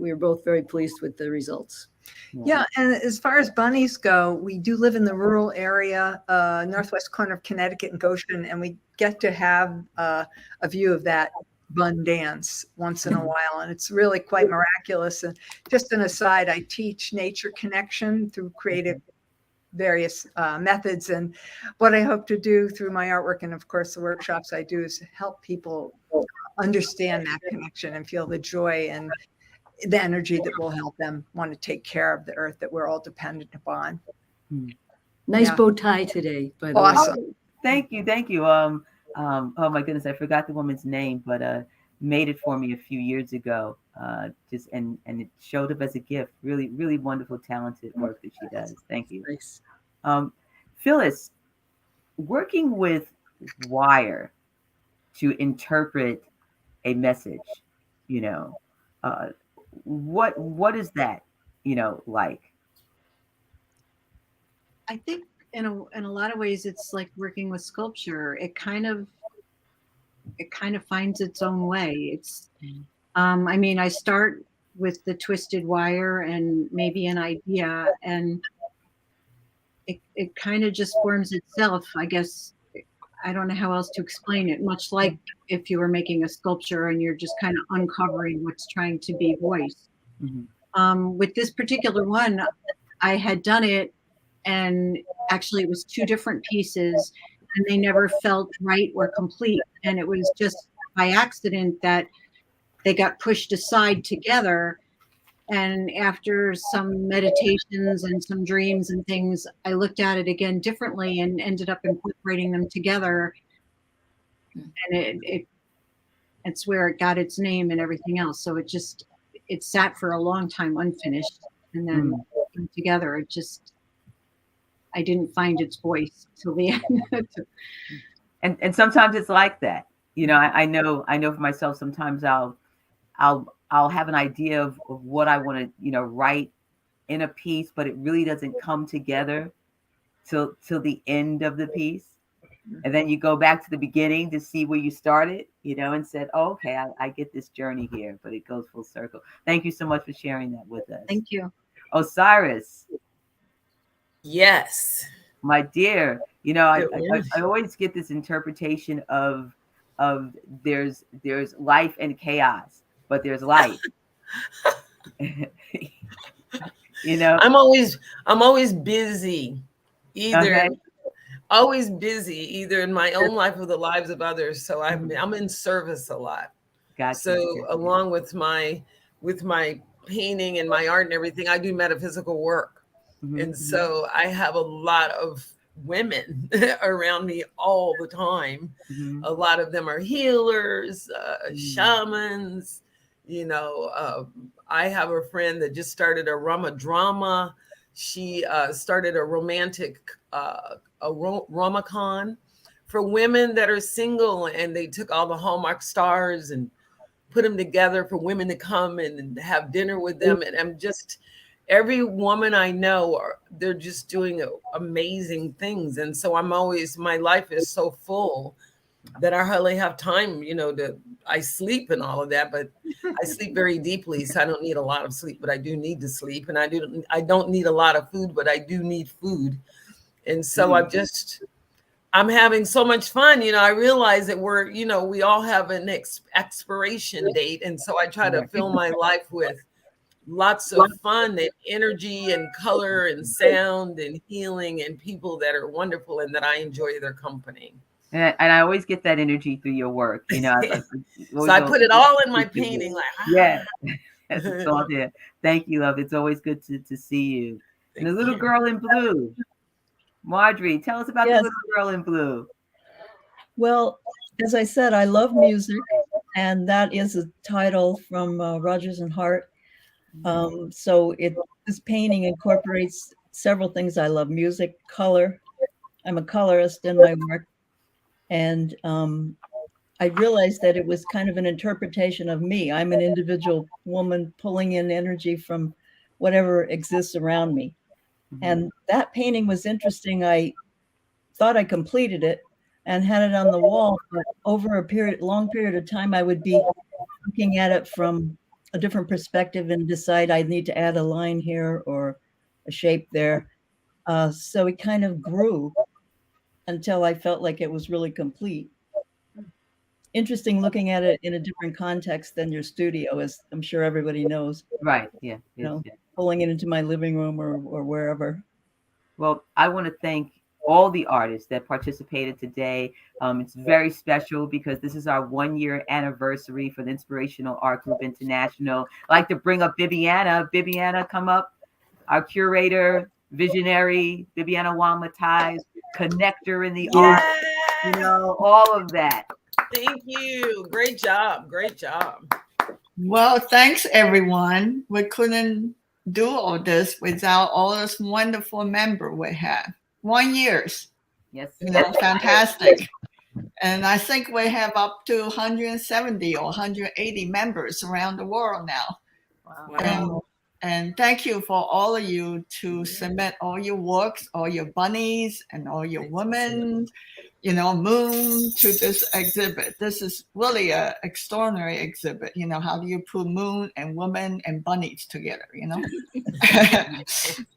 we were both very pleased with the results. Yeah, and as far as bunnies go, we do live in the rural area, northwest corner of Connecticut and Goshen, and we get to have a view of that bun dance once in a while, and it's really quite miraculous. And just an aside, I teach nature connection through creative various methods, and what I hope to do through my artwork and of course the workshops I do is help people understand that connection and feel the joy and the energy that will help them want to take care of the earth that we're all dependent upon. Nice bow tie today, by the way. Awesome. Thank you. Oh my goodness, I forgot the woman's name, but made it for me a few years ago. Just and it showed up as a gift. Really, really wonderful, talented work that she does. Thank you. Nice. Phyllis, working with wire to interpret a message, you know, what is that, you know, like? I think in a lot of ways it's like working with sculpture. It kind of finds its own way. It's I mean, I start with the twisted wire and maybe an idea, and it kind of just forms itself, I guess. I don't know how else to explain it, much like if you were making a sculpture and you're just kind of uncovering what's trying to be voiced. With this particular one, I had done it, and actually it was 2 different pieces, and they never felt right or complete. And it was just by accident that they got pushed aside together. And after some meditations and some dreams and things, I looked at it again differently and ended up incorporating them together. And it's where it got its name and everything else. So it sat for a long time unfinished. and then came together. It just, I didn't find its voice till the end. And sometimes it's like that. You know, I know for myself, sometimes I'll have an idea of what I want to, write in a piece, but it really doesn't come together till the end of the piece. And then you go back to the beginning to see where you started, and said, oh, okay, I get this journey here, but it goes full circle. Thank you so much for sharing that with us. Thank you. Osiris. Yes. My dear, I always get this interpretation of there's life and chaos, but there's life. I'm always busy, Okay. always busy, either in my own life or the lives of others. So I'm in service a lot. Gotcha. So along with my painting and my art and everything, I do metaphysical work. And so I have a lot of women around me all the time. A lot of them are healers, shamans. I have a friend that just started a Rama drama. She started a romantic Ramacon for women that are single, and they took all the Hallmark stars and put them together for women to come and have dinner with them. And I'm just, every woman I know, they're just doing amazing things. And so my life is so full that I hardly have time, I sleep and all of that, but I sleep very deeply. So I don't need a lot of sleep, but I do need to sleep. And I don't need a lot of food, but I do need food. And so I'm having so much fun. I realize that we all have an expiration date. And so I try to fill my life with lots of fun and energy and color and sound and healing and people that are wonderful and that I enjoy their company. And I always get that energy through your work. So I put it all in my painting. Yeah, it's all there. Thank you, love. It's always good to see you. And the little girl in blue. Marjorie, tell us about the little girl in blue. Well, as I said, I love music, and that is a title from Rodgers and Hart. So this painting incorporates several things I love: music, color. I'm a colorist in my work, and I realized that it was kind of an interpretation of me. I'm an individual woman pulling in energy from whatever exists around me. And that painting was interesting. I thought I completed it and had it on the wall, but over a long period of time, I would be looking at it from a different perspective and decide I need to add a line here or a shape there. So it kind of grew until I felt like it was really complete. Interesting looking at it in a different context than your studio, as I'm sure everybody knows. Right. Yeah. Pulling it into my living room or wherever. Well, I want to thank all the artists that participated today. It's very special because this is our 1-year anniversary for the Inspirational Art Group International. I'd like to bring up Bibiana. Bibiana, come up. Our curator, visionary, Bibiana Huang, Matheis, connector in the art, all of that. Thank you. Great job. Great job. Well, thanks, everyone. We couldn't do all this without all this wonderful member we have. 1 year. Yes. Fantastic. And I think we have up to 170 or 180 members around the world now. Wow. And thank you for all of you to submit all your works, all your bunnies and all your women, moon to this exhibit. This is really an extraordinary exhibit. How do you put moon and women and bunnies together,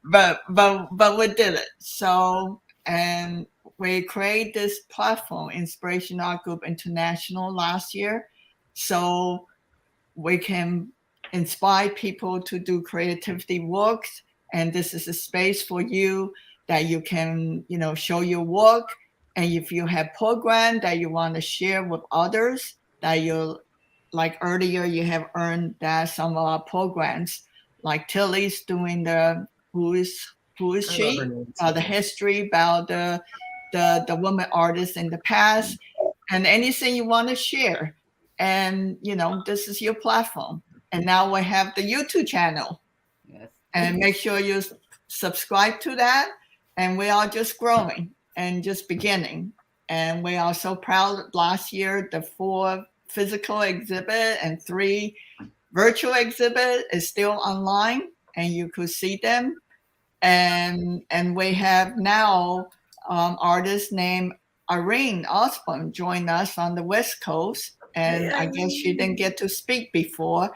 but we did it. So, and we created this platform, Inspiration Art Group International, last year. So we can inspire people to do creativity works. And this is a space for you that you can, show your work. And if you have program that you want to share with others, that you, like earlier, you have earned that some of our programs, like Tilly's doing the who is she, the history about the woman artists in the past, and anything you want to share. And this is your platform. And now we have the YouTube channel. Yes. And make sure you subscribe to that. And we are just growing and just beginning. And we are so proud. Last year, the 4 physical exhibit and 3 virtual exhibit is still online, and you could see them. And we have now artist named Irene Osborne join us on the West Coast. And I guess she didn't get to speak before.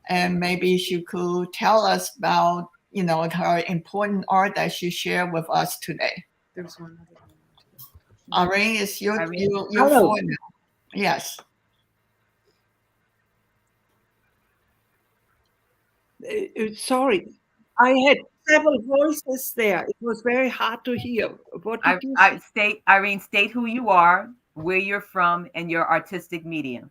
And maybe she could tell us about, her important art that she shared with us today. There's one. Irene, it's your Hello. phone now. Yes. Sorry, I had several voices there. It was very hard to hear. What did you say? Irene, state who you are, where you're from, and your artistic medium.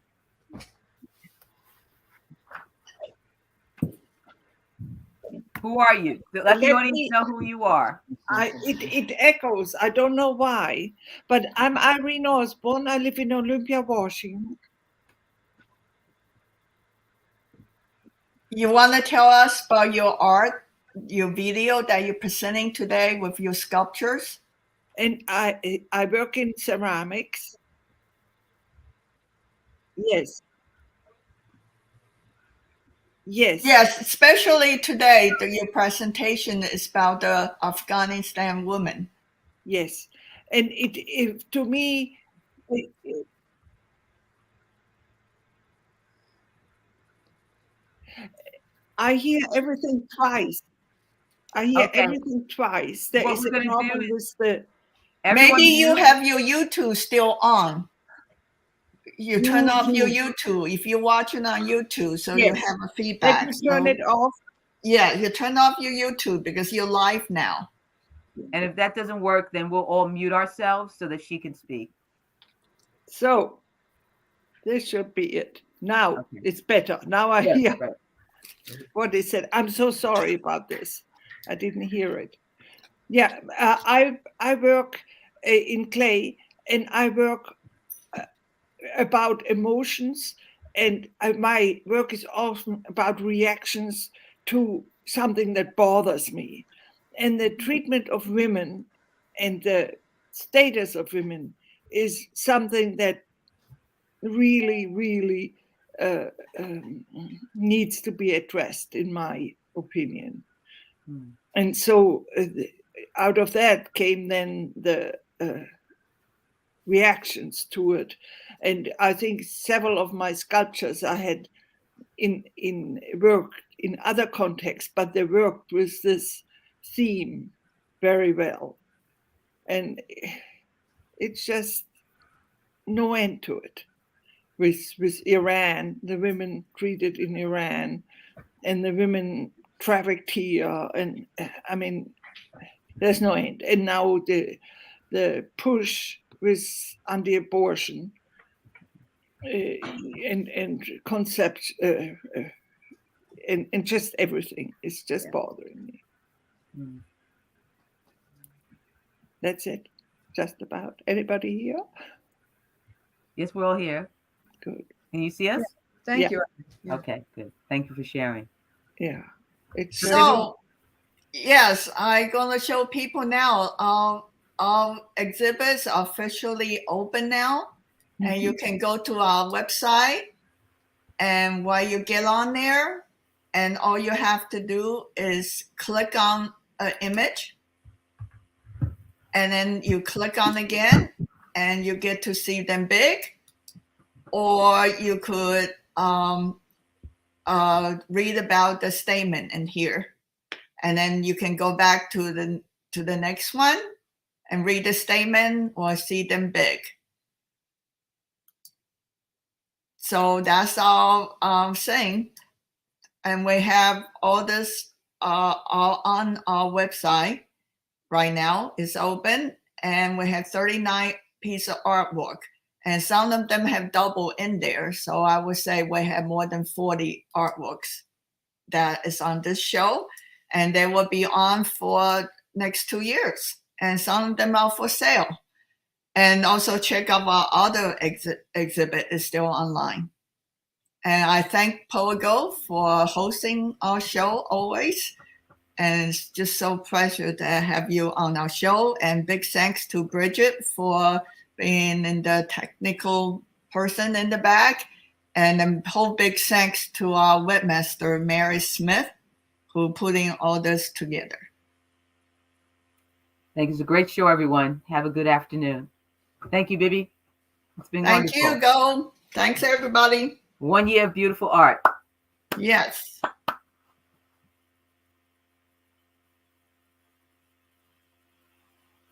Who are you? Let the audience know who you are. It echoes. I don't know why, but I'm Irene Osborne. I live in Olympia, Washington. You want to tell us about your art, your video that you're presenting today with your sculptures? And I work in ceramics. Yes. Yes, especially today, your presentation is about the Afghanistan woman. Yes, and it to me, I hear everything twice. Everything twice. There is a problem with the. Maybe you have your YouTube still on. You turn off your YouTube if you're watching on YouTube, so you have a feedback. Let me turn it off. Yeah, you turn off your YouTube because you're live now. And if that doesn't work, then we'll all mute ourselves so that she can speak. So this should be it. Now it's better. Now I hear what they said. I'm so sorry about this. I didn't hear it. Yeah, I work in clay, and I work about emotions, and my work is often about reactions to something that bothers me. And the treatment of women and the status of women is something that really, really needs to be addressed, in my opinion. And so out of that came then the reactions to it. And I think several of my sculptures I had in work in other contexts, but they worked with this theme very well. And it's just no end to it. With Iran, the women treated in Iran, and the women trafficked here, and I mean, there's no end. And now the push with anti-abortion and concept and just everything is just bothering me. That's it. Just about. Anybody here? Yes, we're all here. Good. Can you see us? Thank you. Okay, good. Thank you for sharing. Yeah. It's so, yes, I'm going to show people now. Our exhibits are officially open now. And you can go to our website, and while you get on there, and all you have to do is click on an image, and then you click on again, and you get to see them big. Or you could read about the statement in here, and then you can go back to the next one and read the statement or see them big. So that's all I'm saying. And we have all this all on our website right now. It's open, and we have 39 pieces of artwork. And some of them have double in there. So I would say we have more than 40 artworks that is on this show. And they will be on for next 2 years. And some of them are for sale. And also check out our other exhibit is still online. And I thank Poego for hosting our show always. And it's just so pleasure to have you on our show. And big thanks to Bridget for being in the technical person in the back. And a whole big thanks to our webmaster, Mary Smith, who putting all this together. Thank you. It's a great show, everyone. Have a good afternoon. Thank you, Bibi. It's been Thank wonderful. you, Go. Thanks, everybody. 1 year of beautiful art. Yes.